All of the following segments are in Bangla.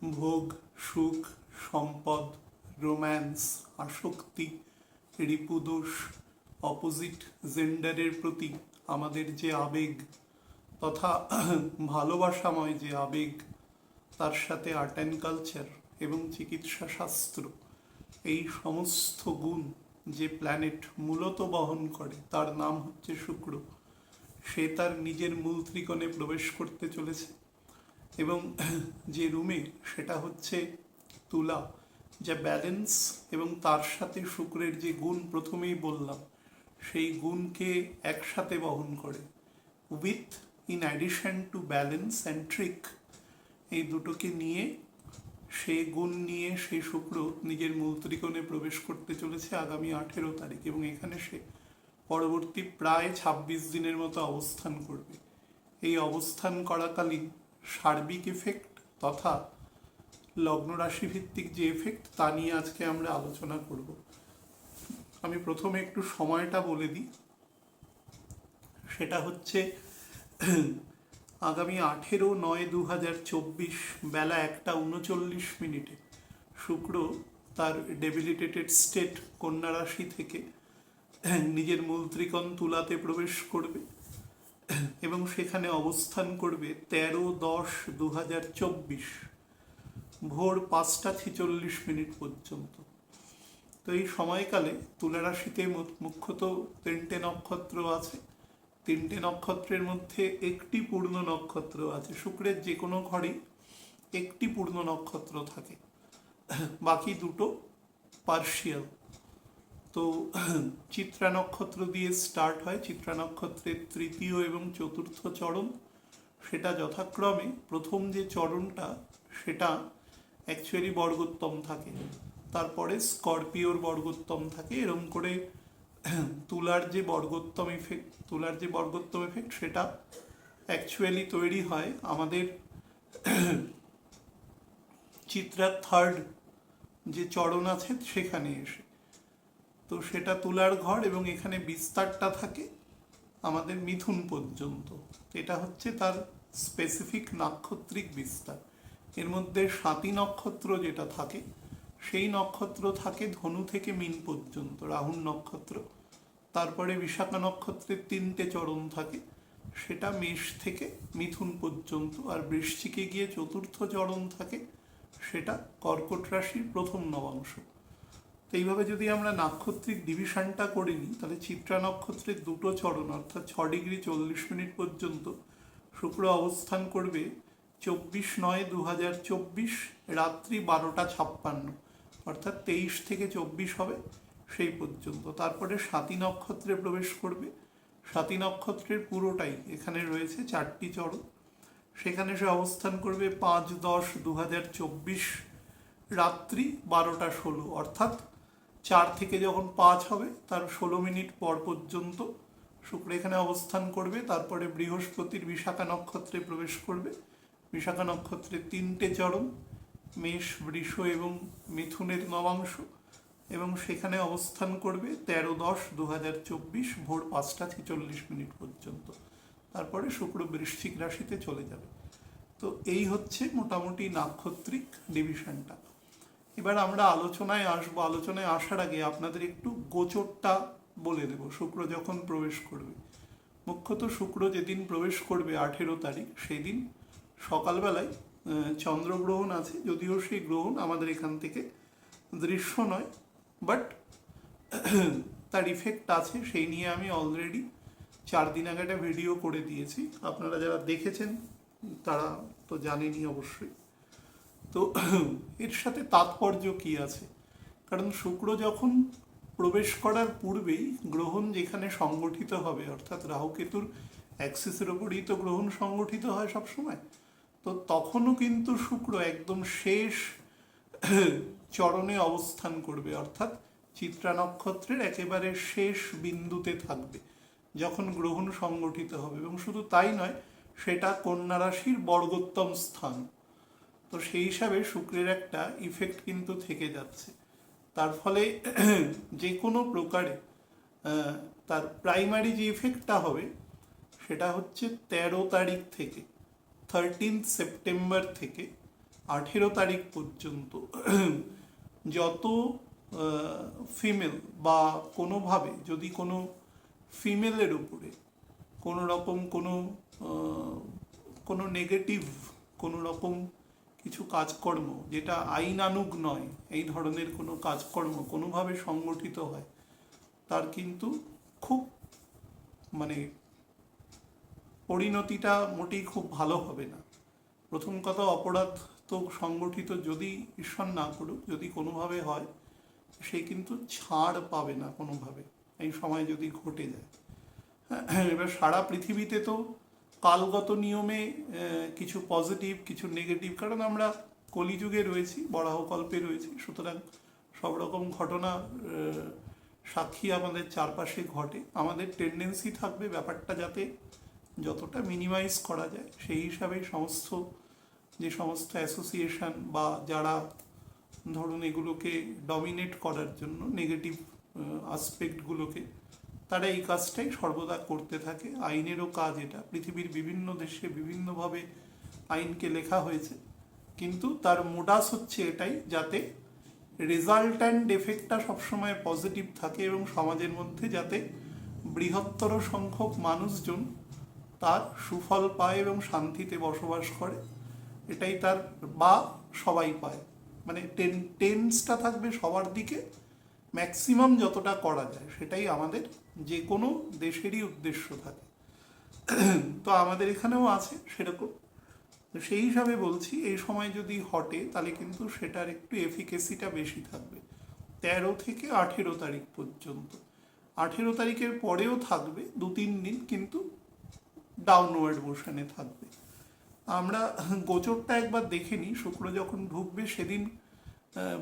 ভোগ, সুখ, সম্পদ, রোম্যান্স, আসক্তি, রিপুদোষ, অপোজিট জেন্ডারের প্রতি আমাদের যে আবেগ তথা ভালোবাসাময় যে আবেগ, তার সাথে আর্ট অ্যান্ড কালচার এবং চিকিৎসা শাস্ত্র, এই সমস্ত গুণ যে প্ল্যানেট মূলত বহন করে তার নাম হচ্ছে শুক্র। সে তার নিজের মূল ত্রিকোণে প্রবেশ করতে চলেছে এবং যে রুমে সেটা হচ্ছে তুলা, যা ব্যালেন্স এবং তার সাথে শুক্রের যে গুণ প্রথমেই বললাম সেই গুণকে একসাথে বহন করে। With in addition to balance and trick, এই দুটোকে নিয়ে সেই গুণ নিয়ে সেই শুক্র নিজের মূল ত্রিকোণে প্রবেশ করতে চলেছে আগামী 18 তারিখ, এবং এখানে সে পরবর্তী প্রায় 26 দিনের মতো অবস্থান করবে। এই অবস্থান করাকালীন সার্বিক এফেক্ট তথা লগ্ন রাশি ভিত্তিক যে এফেক্ট তা নিয়ে আজকে আমরা আলোচনা করব। আমি প্রথমে একটু সময়টা বলে দিই। সেটা হচ্ছে আগামী 18/9/2024 বেলা 1:39 শুক্র তার ডেবিলিটেটেড স্টেট কন্যা রাশি থেকে নিজের মূল ত্রিকোণ তুলাতে প্রবেশ করবে এবং সেখানে অবস্থান করবে 13/10/2024 ভোর 5:46 পর্যন্ত। তো এই সময়কালে তুলা রাশিতে মুখ্যত 3টে নক্ষত্র আছে। 3টে নক্ষত্রের মধ্যে একটি পূর্ণ নক্ষত্র আছে। শুক্রের যে কোনো ঘরেই একটি পূর্ণ নক্ষত্র থাকে, বাকি দুটো পার্শিয়াল। তো চিত্রা নক্ষত্র দিয়ে স্টার্ট হয়। চিত্রা নক্ষত্রের তৃতীয় এবং চতুর্থ চরণ, সেটা যথাক্রমে প্রথম যে চরণটা সেটা অ্যাকচুয়ালি বর্গোত্তম থাকে, তারপরে স্করপিওর বর্গোত্তম থাকে। এরম করে তুলার যে বর্গোত্তম ইফেক্ট সেটা অ্যাকচুয়ালি তৈরি হয় আমাদের চিত্রার থার্ড যে চরণ আছে সেখানে এসে। তো সেটা তুলার ঘর এবং এখানে বিস্তারটা থাকে আমাদের মিথুন পর্যন্ত। এটা হচ্ছে তার স্পেসিফিক নাক্ষত্রিক বিস্তার। এর মধ্যে স্বাতী নক্ষত্র যেটা থাকে সেই নক্ষত্র থাকে ধনু থেকে মীন পর্যন্ত, রাহুর নক্ষত্র। তারপরে বিশাখা নক্ষত্রের 3টে চরণ থাকে, সেটা মেষ থেকে মিথুন পর্যন্ত। আর বৃশ্চিকে গিয়ে চতুর্থ চরণ থাকে, সেটা কর্কট রাশির প্রথম নবাংশ। তো এইভাবে যদি আমরা নাক্ষত্রিক ডিভিশনটা করে নিই, তাহলে চিত্রা নক্ষত্রের 2টো চরণ অর্থাৎ 6°40' পর্যন্ত শুক্র অবস্থান করবে 24/9/2024 রাত্রি 12:56, অর্থাৎ 23 থেকে 24 হবে সেই পর্যন্ত। তারপরে স্বাতী নক্ষত্রে প্রবেশ করবে। স্বাতী নক্ষত্রের পুরোটাই এখানে রয়েছে 4টি চরণ, সেখানে সে অবস্থান করবে 5/10/2024 রাত্রি 12:16, অর্থাৎ 4 থেকে যখন 5 হবে তার 16 মিনিট পর পর্যন্ত শুক্র এখানে অবস্থান করবে। তারপরে বৃহস্পতির বিশাখা নক্ষত্রে প্রবেশ করবে। বিশাখা নক্ষত্রের 3টে চরণ, মেষ, বৃষ এবং মিথুনের নবাংশ, এবং সেখানে অবস্থান করবে 13/10/2024 ভোর 5:46 পর্যন্ত। তারপরে শুক্র বৃশ্চিক রাশিতে চলে যাবে। তো এই হচ্ছে মোটামুটি নাক্ষত্রিক ডিভিশনটা। এবার আমরা আলোচনায় আসবো। আলোচনায় আসার আগে আপনাদের একটু গোচরটা বলে দেব। শুক্র যখন প্রবেশ করবে, মুখ্যত শুক্র যেদিন প্রবেশ করবে 18 তারিখ, সেই দিন সকালবেলায় চন্দ্রগ্রহণ আছে। যদিও সেই গ্রহণ আমাদের এখান থেকে দৃশ্য নয়, বাট তার ইফেক্ট আছে। সেই নিয়ে আমি অলরেডি 4 দিন আগে একটা ভিডিও করে দিয়েছি। আপনারা যারা দেখেছেন তারা তো জানেনই অবশ্যই। তো এর সাথে তাৎপর্য কি আছে? কারণ শুক্র যখন প্রবেশ করার পূর্বেই গ্রহণ যেখানে সংগঠিত হবে, অর্থাৎ রাহুকেতুর অ্যাক্সিসের ওপরই তো গ্রহণ সংগঠিত হয় সবসময়, তো তখনও কিন্তু শুক্র একদম শেষ চরণে অবস্থান করবে, অর্থাৎ চিত্রা নক্ষত্রের একেবারে শেষ বিন্দুতে থাকবে যখন গ্রহণ সংগঠিত হবে। এবং শুধু তাই নয়, সেটা কন্যা রাশির বর্গোত্তম স্থান। তো সেই হিসাবে শুক্রের একটা ইফেক্ট কিন্তু থেকে যাচ্ছে। তার ফলে যে কোনো প্রকারে তার প্রাইমারি যে ইফেক্টটা হবে সেটা হচ্ছে 13 তারিখ থেকে 13 সেপ্টেম্বর থেকে 18 তারিখ পর্যন্ত যত ফিমেল বা কোনোভাবে যদি কোনো ফিমেলের উপরে কোনো রকম কোনো নেগেটিভ কোনো রকম কিছু কাজকর্ম যেটা আইনানুগ নয়, এই ধরনের কোনো কাজকর্ম কোনোভাবে সংগঠিত হয়, তার কিন্তু খুব মানে পরিণতিটা মোটেই খুব ভালো হবে না। প্রথম কথা, অপরাধ তো সংগঠিত যদি ঈশ্বর না করুক, যদি কোনোভাবে হয়, সে কিন্তু ছাড় পাবে না কোনোভাবে, এই সময় যদি ঘটে যায়। এবার সারা পৃথিবীতে তো কালগত নিয়মে কিছু পজিটিভ কিছু নেগেটিভ, কারণ আমরা কলিযুগে রয়েছি, বরাহকল্পে রয়েছি, সুতরাং সব রকম ঘটনা সাক্ষী আমাদের চারপাশে ঘটে। আমাদের টেন্ডেন্সি থাকবে ব্যাপারটা যাতে যতটা মিনিমাইজ করা যায়, সেই হিসাবে যে সমস্ত অ্যাসোসিয়েশন বা যারা ধরুন এগুলোকে ডমিনেট করার জন্য নেগেটিভ আসপেক্টগুলোকে, তারা এই কাজটাই সর্বদা করতে থাকে। আইনেরও কাজ এটা, পৃথিবীর বিভিন্ন দেশে বিভিন্নভাবে আইনকে লেখা হয়েছে, কিন্তু তার মোডাস হচ্ছে এটাই, যাতে রেজাল্ট্যান্ট এফেক্টটা সবসময় পজিটিভ থাকে এবং সমাজের মধ্যে যাতে বৃহত্তর সংখ্যক মানুষজন তার সুফল পায় এবং শান্তিতে বসবাস করে, এটাই তার, বা সবাই পায়, মানে টেন্সটা থাকবে সবার দিকে ম্যাক্সিমাম যতটা করা যায়, সেটাই আমাদের যে কোনো দেশেরই উদ্দেশ্য থাকে। তো আমাদের এখানেও আছে সেরকম। তো সেই হিসাবে বলছি, এই সময় যদি হটে তাহলে কিন্তু সেটার একটু এফিকেসিটা বেশি থাকবে 13 থেকে 18 তারিখ পর্যন্ত। 18 তারিখের পরেও থাকবে 2-3 দিন, কিন্তু ডাউনওয়ার্ড মোশনে থাকবে। আমরা গোচরটা একবার দেখে নিই। শুক্র যখন ঢুকবে সেদিন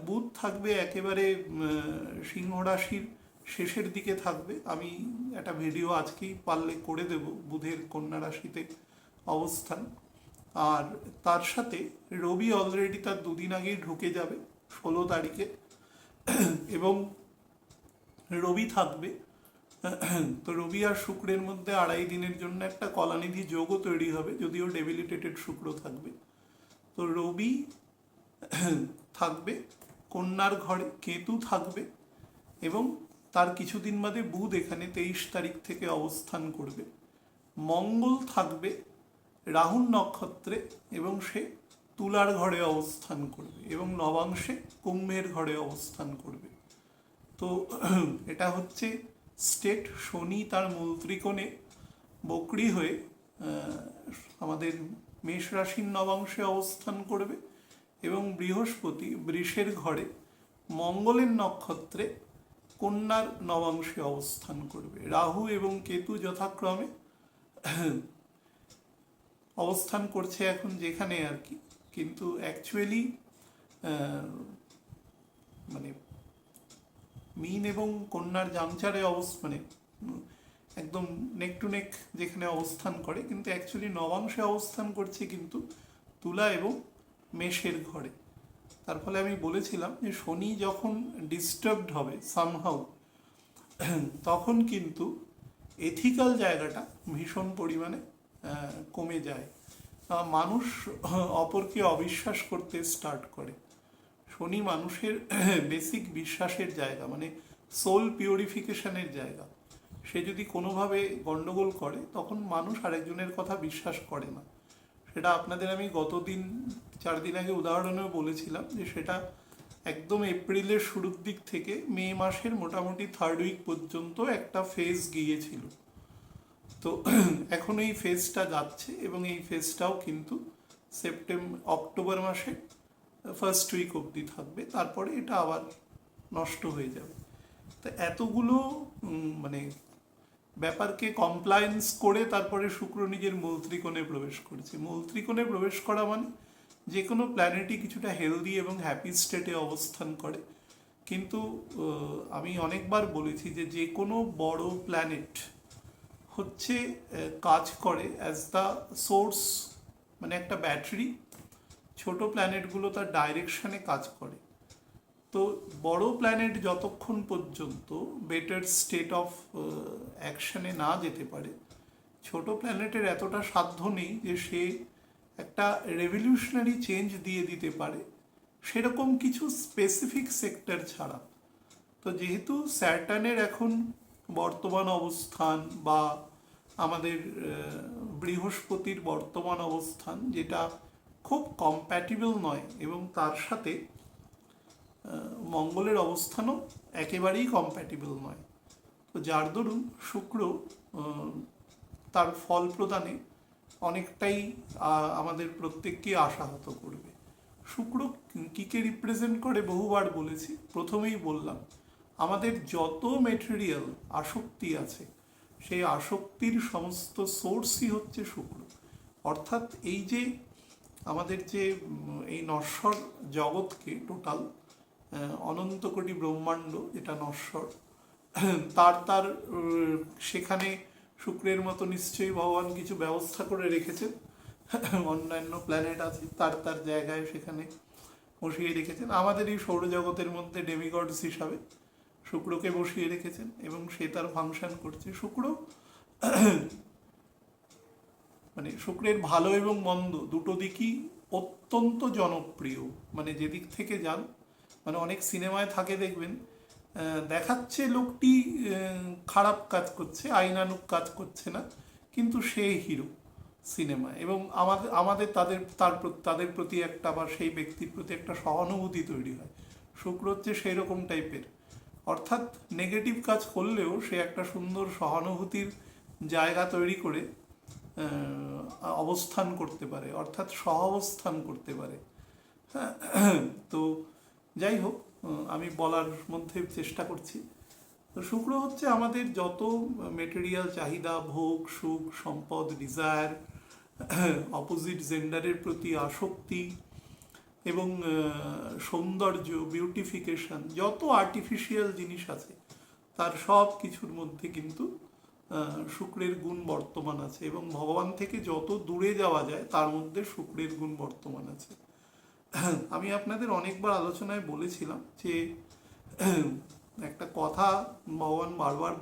বুধ থাকবে একেবারে সিংহ রাশির শেষের দিকে থাকবে। আমি একটা ভিডিও আজকেই পারলে করে দেব বুধের কন্যা রাশিতে অবস্থান। আর তার সাথে রবি অলরেডি তার 2 দিন আগেই ঢুকে যাবে 16 তারিখে, এবং রবি থাকবে। তো রবি আর শুক্রের মধ্যে 2.5 দিনের জন্য একটা কলানিধি যোগও তৈরি হবে, যদিও ডেবিলিটেটেড শুক্র থাকবে। তো রবি থাকবে কন্যার ঘরে, কেতু থাকবে, এবং তার কিছুদিন বাদে বুধ এখানে 23 তারিখ থেকে অবস্থান করবে। মঙ্গল থাকবে রাহুর নক্ষত্রে এবং সে তুলার ঘরে অবস্থান করবে, এবং নবাংশে কুম্ভের ঘরে অবস্থান করবে। তো এটা হচ্ছে স্টেট। শনি তার মূল ত্রিকোণে বকরি হয়ে আমাদের মেষ রাশির নবাংশে অবস্থান করবে, এবং বৃহস্পতি বৃষের ঘরে মঙ্গলের নক্ষত্রে কন্যার নবাংশে অবস্থান করবে। রাহু এবং কেতু যথাক্রমে অবস্থান করছে এখন যেখানে আর কি, কিন্তু অ্যাকচুয়ালি মানে মীন এবং কন্যার জাংচারে মানে একদম নেক টু নেক যেখানে অবস্থান করে, কিন্তু অ্যাকচুয়ালি নবাংশে অবস্থান করছে কিন্তু তুলা এবং মেষের ঘরে। তার ফলে আমি বলেছিলাম যে শনি যখন ডিস্টার্বড হবে সামহাউ, তখন কিন্তু এথিক্যাল জায়গাটা ভীষণ পরিমাণে কমে যায়। মানুষ অপরকে অবিশ্বাস করতে স্টার্ট করে। শনি মানুষের বেসিক বিশ্বাসের জায়গা, মানে সোল পিউরিফিকেশনের জায়গা। সে যদি কোনোভাবে গন্ডগোল করে, তখন মানুষ আরেকজনের কথা বিশ্বাস করে না। সেটা আপনাদের আমি গত 4 দিন আগে উদাহরণেও বলেছিলাম, যে সেটা একদম এপ্রিলের শুরুর দিক থেকে মে মাসের মোটামুটি 3rd উইক পর্যন্ত একটা ফেজ গিয়েছিল। তো এখন এই ফেজটা যাচ্ছে, এবং এই ফেজটাও কিন্তু অক্টোবর মাসে 1st উইক অবধি থাকবে, তারপরে এটা আবার নষ্ট হয়ে যাবে। তো এতগুলো মানে ব্যাপারকে কমপ্লায়েন্স করে তারপরে শুক্র নিজের মূল ত্রিকোণে প্রবেশ করেছে। মূল ত্রিকোণে প্রবেশ করা মানে যে কোনো প্ল্যানেটই কিছুটা হেলদি এবং হ্যাপি স্টেটে অবস্থান করে। কিন্তু আমি অনেকবার বলেছি যে কোনো বড় প্ল্যানেট হচ্ছে কাজ করে অ্যাজ দ্য সোর্স, মানে একটা ব্যাটারি। ছোট প্ল্যানেটগুলো তার ডাইরেকশনে কাজ করে। তো বড় প্ল্যানেট যতক্ষণ পর্যন্ত বেটার স্টেট অফ অ্যাকশনে না যেতে পারে, ছোট প্ল্যানেটের এতটা সাধ্য নেই যে সে একটা রেভলিউশনারি চেঞ্জ দিয়ে দিতে পারে, সেরকম কিছু স্পেসিফিক সেক্টর ছাড়া। তো যেহেতু স্যাটার্নের এখন বর্তমান অবস্থান বা আমাদের বৃহস্পতির বর্তমান অবস্থান যেটা খুব কম্প্যাটিবল নয়, এবং তার সাথে মঙ্গলের অবস্থানও একেবারেই কম্প্যাটিবল নয়, তো যার দরুন শুক্র তার ফল প্রদানে অনেকটাই আমাদের প্রত্যেককে আশাহত করবে। শুক্র কিকে রিপ্রেজেন্ট করে বহুবার বলেছি, প্রথমেই বললাম আমাদের যত মেটেরিয়াল আসক্তি আছে সেই আসক্তির সমস্ত সোর্সই হচ্ছে শুক্র। অর্থাৎ এই যে আমাদের যে এই নশ্বর জগৎকে টোটাল অনন্ত কোটি ব্রহ্মাণ্ড যেটা নশ্বর, তার তার সেখানে শুক্রের মতো নিশ্চয়ই ভগবান কিছু ব্যবস্থা করে রেখেছেন, অন্যান্য প্ল্যানেট আছে তার তার জায়গায় সেখানে বসিয়ে রেখেছেন। আমাদের এই সৌরজগতের মধ্যে ডেমিগডস হিসাবে শুক্রকে বসিয়ে রেখেছেন এবং সে তার ফাংশন করছে। শুক্র মানে শুক্রের ভালো এবং মন্দ দুটো দিকই অত্যন্ত জনপ্রিয়, মানে যেদিক থেকে যান, মানে অনেক সিনেমায় থাকে দেখবেন দেখাচ্ছে লোকটি খারাপ কাজ করছে, আইনানুগ কাজ করছে না, কিন্তু সে হিরো সিনেমায়, এবং আমাদের আমাদের তাদের প্রতি একটা বা সেই ব্যক্তির প্রতি একটা সহানুভূতি তৈরি হয়। শুক্র হচ্ছে সেই রকম টাইপের, অর্থাৎ নেগেটিভ কাজ করলেও সে একটা সুন্দর সহানুভূতির জায়গা তৈরি করে অবস্থান করতে পারে, অর্থাৎ সহাবস্থান করতে পারে। তো যাই হোক, আমি বলার মধ্যে চেষ্টা করছি। তো শুক্র হচ্ছে আমাদের যত মেটেরিয়াল চাহিদা, ভোগ, সুখ, সম্পদ, ডিজায়ার, অপোজিট জেন্ডারের প্রতি আসক্তি এবং সৌন্দর্য, বিউটিফিকেশন, যত আর্টিফিশিয়াল জিনিস আছে তার সব কিছুর মধ্যে কিন্তু শুক্রের গুণ বর্তমান আছে, এবং ভগবান থেকে যত দূরে যাওয়া যায় তার মধ্যে শুক্রের গুণ বর্তমান আছে। আমি আপনাদের অনেকবার আলোচনায় বলেছিলাম যে একটা কথা ভগবান বারবার,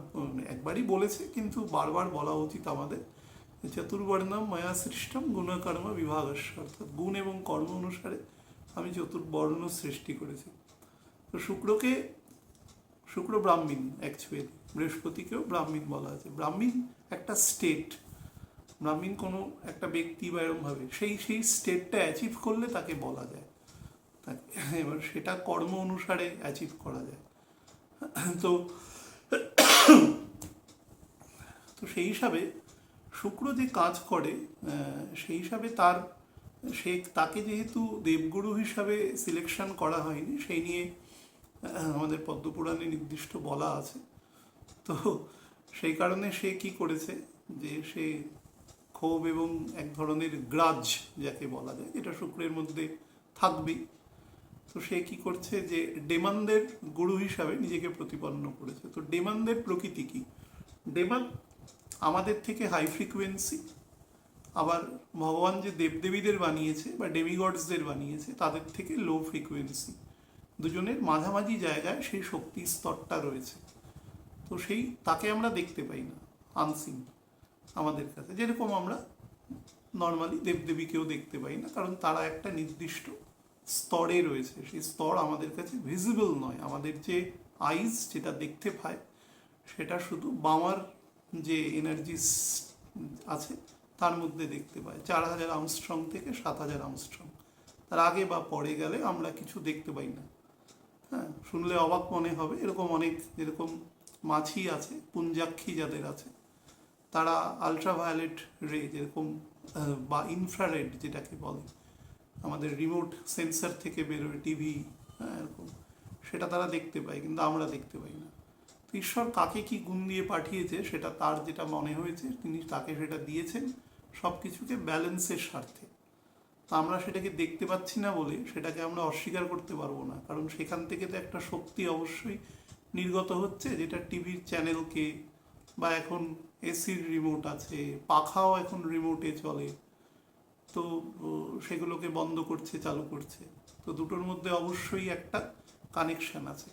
একবারই বলেছে কিন্তু বারবার বলা উচিত আমাদের, চতুর্বর্ণম ময়া সৃষ্টম গুণকর্ম বিভাগস্য, অর্থাৎ গুণ এবং কর্ম অনুসারে আমি চতুর্বর্ণ সৃষ্টি করেছি। তো শুক্র ব্রাহ্মীণ, অ্যাকচুয়ালি বৃহস্পতিকেও ব্রাহ্মীণ বলা আছে। ব্রাহ্মীণ একটা স্টেট, ব্রাহ্মীণ কোনো একটা ব্যক্তি বা এরমভাবে সেই স্টেটটা অ্যাচিভ করলে তাকে বলা যায়, এবার সেটা কর্ম অনুসারে অ্যাচিভ করা যায়। তো তো সেই হিসাবে শুক্র যে কাজ করে, সেই হিসাবে তাকে যেহেতু দেবগুরু হিসাবে সিলেকশন করা হয়নি, সেই নিয়ে আমাদের পদ্মপুরাণে নির্দিষ্ট বলা আছে। তো সেই কারণে সে কি করেছে, যে সে ক্ষোভ এবং এক ধরনের গ্রাজ যাকে বলা যায়, এটা শুক্রের মধ্যে থাকবেই। তো সে কি করছে, যে ডেমানদের গুরু হিসাবে নিজেকে প্রতিপন্ন করেছে। তো ডেমানদের প্রকৃতি কি? ডেমান আমাদের থেকে হাই ফ্রিকোয়েন্সি, আবার ভগবান যে দেবদেবীদের বানিয়েছে বা ডেমিগডসদের বানিয়েছে তাদের থেকে লো ফ্রিকোয়েন্সি, দুজনের মাঝামাঝি জায়গায় সেই শক্তি স্তরটা রয়েছে। তো তাকে আমরা দেখতে পাই না, আনসিন আমাদের কাছে, যেরকম আমরা নর্মালি দেবদেবীকেও দেখতে পাই না, কারণ তারা একটা নির্দিষ্ট স্তরে রয়েছে, সেই স্তর আমাদের কাছে ভিজিবল নয়। আমাদের যে আইজ যেটা দেখতে পায় সেটা শুধু বামার যে এনার্জি আছে তার মধ্যে দেখতে পায়, 4000 আর্মস্ট্রং থেকে 7000 আর্মস্ট্রং, তার আগে বা পরে গেলে আমরা কিছু দেখতে পাই না। হ্যাঁ, শুনলে অবাক মনে হবে, এরকম অনেক, যেরকম মাছি আছে, পুঞ্জাক্ষী যাদের আছে, তারা আলট্রাভায়োলেট রে যেরকম বা ইনফ্রারেড যেটাকে বলে, আমাদের রিমোট সেন্সার থেকে বেরোয়, টিভি, হ্যাঁ এরকম, সেটা তারা দেখতে পায়, কিন্তু আমরা দেখতে পাই না। তো ঈশ্বর কাকে কি গুণ দিয়ে পাঠিয়েছে সেটা তার যেটা মনে হয়েছে তিনি তাকে সেটা দিয়েছেন সব কিছুকে ব্যালেন্সের স্বার্থে। তো আমরা সেটাকে দেখতে পাচ্ছি না বলে সেটাকে আমরা অস্বীকার করতে পারবো না, কারণ সেখান থেকে তো একটা শক্তি অবশ্যই নির্গত হচ্ছে, যেটা টিভির চ্যানেলকে, বা এখন এসির রিমোট আছে, পাখাও এখন রিমোটে চলে, তো সেগুলোকে বন্ধ করছে, চালু করছে। তো দুটোর মধ্যে অবশ্যই একটা কানেকশন আছে।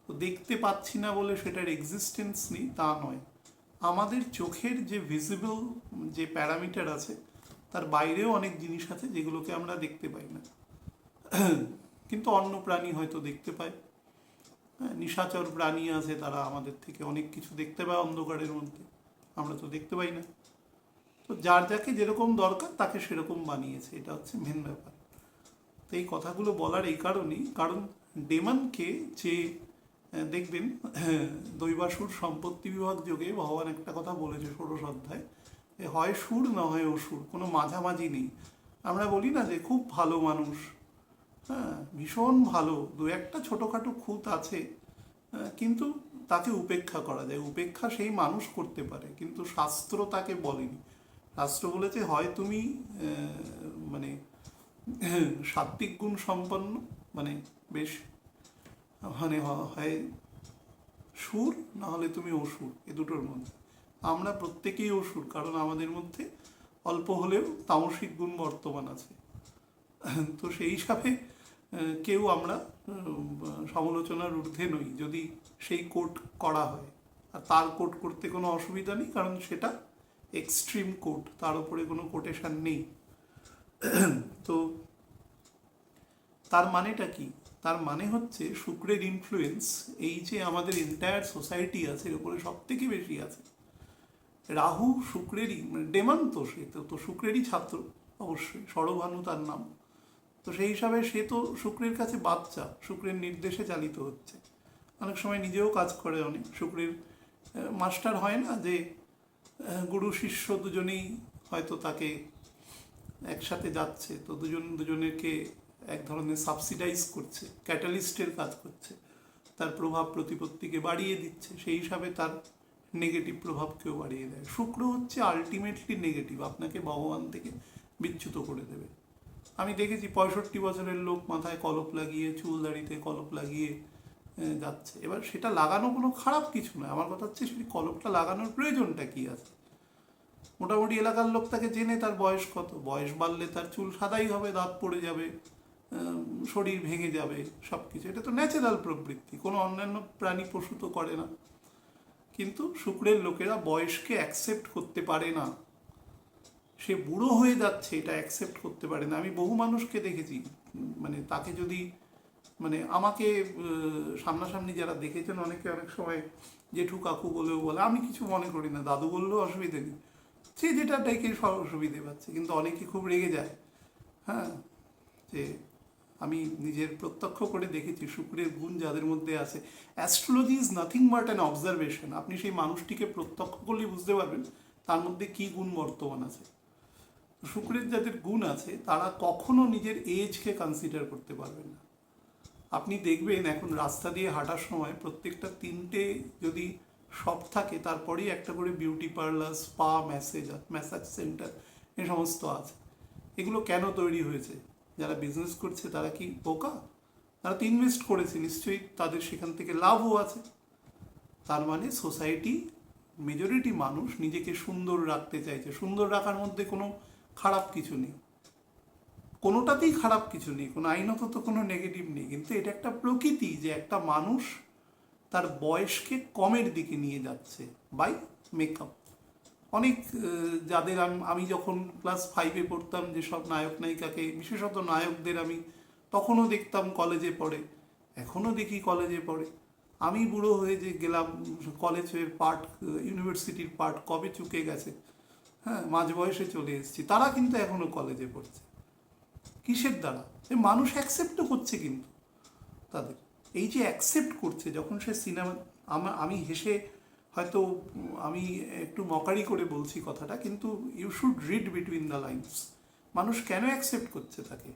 তো দেখতে পাচ্ছি না বলে সেটার এক্সিস্টেন্স নেই তা নয়, আমাদের চোখের যে ভিজিবল যে প্যারামিটার আছে তার বাইরেও অনেক জিনিস আছে যেগুলোকে আমরা দেখতে পাই না, কিন্তু অন্য প্রাণী হয়তো দেখতে পায়। হ্যাঁ, নিশাচর প্রাণী আছে, তারা আমাদের থেকে অনেক কিছু দেখতে পায় অন্ধকারের মধ্যে, আমরা তো দেখতে পাই না। তো যার যাকে যেরকম দরকার তাকে সেরকম বানিয়েছে, এটা হচ্ছে মেন ব্যাপার। তো এই কথাগুলো বলার এই কারণেই, কারণ ডেমনকে যে দেখবেন দৈবাসুর সম্পত্তি বিভাগ যোগে ভগবান একটা কথা বলেছে ষোড়শ অধ্যায়, হয় সুর না হয় অসুর, কোনো মাঝামাঝি নেই। আমরা বলি না যে খুব ভালো মানুষ, হ্যাঁ ভীষণ ভালো, দু একটা ছোটোখাটো খুঁত আছে, কিন্তু তাকে উপেক্ষা করা যায়, উপেক্ষা সেই মানুষ করতে পারে, কিন্তু শাস্ত্র তাকে বলেনি। শাস্ত্র বলেছে হয় তুমি মানে সাত্ত্বিক গুণ সম্পন্ন, মানে বেশ, মানে হয় সুর, না হলে তুমি অসুর, এ দুটোর মধ্যে। আমরা প্রত্যেকেই অসুর, কারণ আমাদের মধ্যে অল্প হলেও তামসিক গুণ বর্তমান আছে। তো সেই হিসাবে কেউ আমরা সমালোচনার ঊর্ধ্বে নই যদি সেই কোট করা হয়। আর তার কোট করতে কোনো অসুবিধা নেই, কারণ সেটা এক্সট্রিম কোট, তার উপরে কোনো কোটেশন নেই। তো তার মানেটা কি? তার মানে হচ্ছে শুক্রের ইনফ্লুয়েন্স এই যে আমাদের এন্টায়ার সোসাইটি আছে এর উপরে সব থেকে বেশি আছে। রাহু শুক্রেরই, মানে ডেমন তো, সে তো শুক্রেরই ছাত্র, অবশ্যই সরভানু তার নাম। তো সেই হিসাবে সে তো শুক্রের কাছে বাচ্চা, শুক্রের নির্দেশে চালিত হচ্ছে, অনেক সময় নিজেও কাজ করে অনেক। শুক্রের মাস্টার হয় না যে গুরু শিষ্য দুজনেই হয়তো তাকে একসাথে যাচ্ছে, তো দুজনেরকে এক ধরনের সাবসিডাইজ করছে, ক্যাটালিস্টের কাজ করছে, তার প্রভাব প্রতিপত্তিকে বাড়িয়ে দিচ্ছে, সেই হিসাবে তার নেগেটিভ প্রভাবকেও বাড়িয়ে দেয়। শুক্র হচ্ছে আলটিমেটলি নেগেটিভ, আপনাকে ভগবান থেকে বিচ্যুত করে দেবে। আমি দেখেছি 65 বছরের লোক মাথায় কলপ লাগিয়ে, চুল দাড়িতে কলপ লাগিয়ে যাচ্ছে। এবার সেটা লাগানো কোনো খারাপ কিছু নয়, আমার কথা হচ্ছে সেই কলপটা লাগানোর প্রয়োজনটা কি আছে? মোটামুটি এলাকার লোক তাকে জেনে, তার বয়স কত, বয়স বাড়লে তার চুল সাদাই হবে, দাঁত পড়ে যাবে, শরীর ভেঙে যাবে, সব কিছু, এটা তো ন্যাচারাল প্রবৃত্তি, কোনো অন্যান্য প্রাণী পশু তো করে না। কিন্তু শুক্রের লোকেরা বয়সকে অ্যাকসেপ্ট করতে পারে না, সে বুড়ো হয়ে যাচ্ছে এটা অ্যাকসেপ্ট করতে পারে না। আমি বহু মানুষকে দেখেছি, মানে তাকে যদি, মানে আমাকে সামনাসামনি যারা দেখেছেন অনেকে অনেক সময় জেঠু কাকু বলেও বলে, আমি কিছু মনে করি না, দাদু বললেও অসুবিধে নেই, সে যেটা ডেকে সব অসুবিধে পাচ্ছে। কিন্তু অনেকে খুব রেগে যায়, হ্যাঁ, যে আমি নিজের প্রত্যক্ষ করে দেখেছি শুক্রের গুণ যাদের মধ্যে আছে। Astrology is nothing but an observation, আপনি সেই মানুষটিকে প্রত্যক্ষ করলেই বুঝতে পারবেন তার মধ্যে কী গুণ বর্তমান আছে। শুক্রের যাদের গুণ আছে তারা কখনো নিজের এজকে কনসিডার করতে পারবেন না। আপনি দেখবেন এখন রাস্তা দিয়ে হাঁটার সময় প্রত্যেকটা 3টে যদি শপ থাকে, তারপরেই একটা করে beauty parlour, spa, massage centre, এ সমস্ত আছে। এগুলো কেন তৈরি হয়েছে? যারা বিজনেস করছে তারা কি বোকা? তারা তো ইনভেস্ট করেছে, নিশ্চয়ই তাদের সেখান থেকে লাভও আছে। তার মানে সোসাইটি, মেজরিটি মানুষ নিজেকে সুন্দর রাখতে চাইছে। সুন্দর রাখার মধ্যে কোনো খারাপ কিছু নেই, কোনোটাতেই খারাপ কিছু নেই, কোনো আইনত তো কোনো নেগেটিভ নেই, কিন্তু এটা একটা প্রকৃতি যে একটা মানুষ তার বয়সকে কমের দিকে নিয়ে যাচ্ছে বাই মেকআপ। অনেক যাদের আমি যখন ক্লাস 5-এ পড়তাম, যেসব নায়ক নায়িকাকে, বিশেষত নায়কদের আমি তখনও দেখতাম কলেজে পড়ে, এখনও দেখি কলেজে পড়ে। আমি বুড়ো হয়ে যে গেলাম, কলেজের পার্ট, ইউনিভার্সিটির পার্ট কবে চুকে গেছে, হ্যাঁ, মাঝ বয়সে চলে এসেছি, তারা কিন্তু এখনও কলেজে পড়ছে। কিসের দ্বারা? মানুষ অ্যাকসেপ্টও করছে, কিন্তু তাদের এই যে অ্যাকসেপ্ট করছে, যখন সে সিনেমা, আমি হেসে হয়তো, আমি একটু মকারি করে বলছি কথাটা, কিন্তু you should read between the lines. মানুষ কেন অ্যাকসেপ্ট করছে তাকে?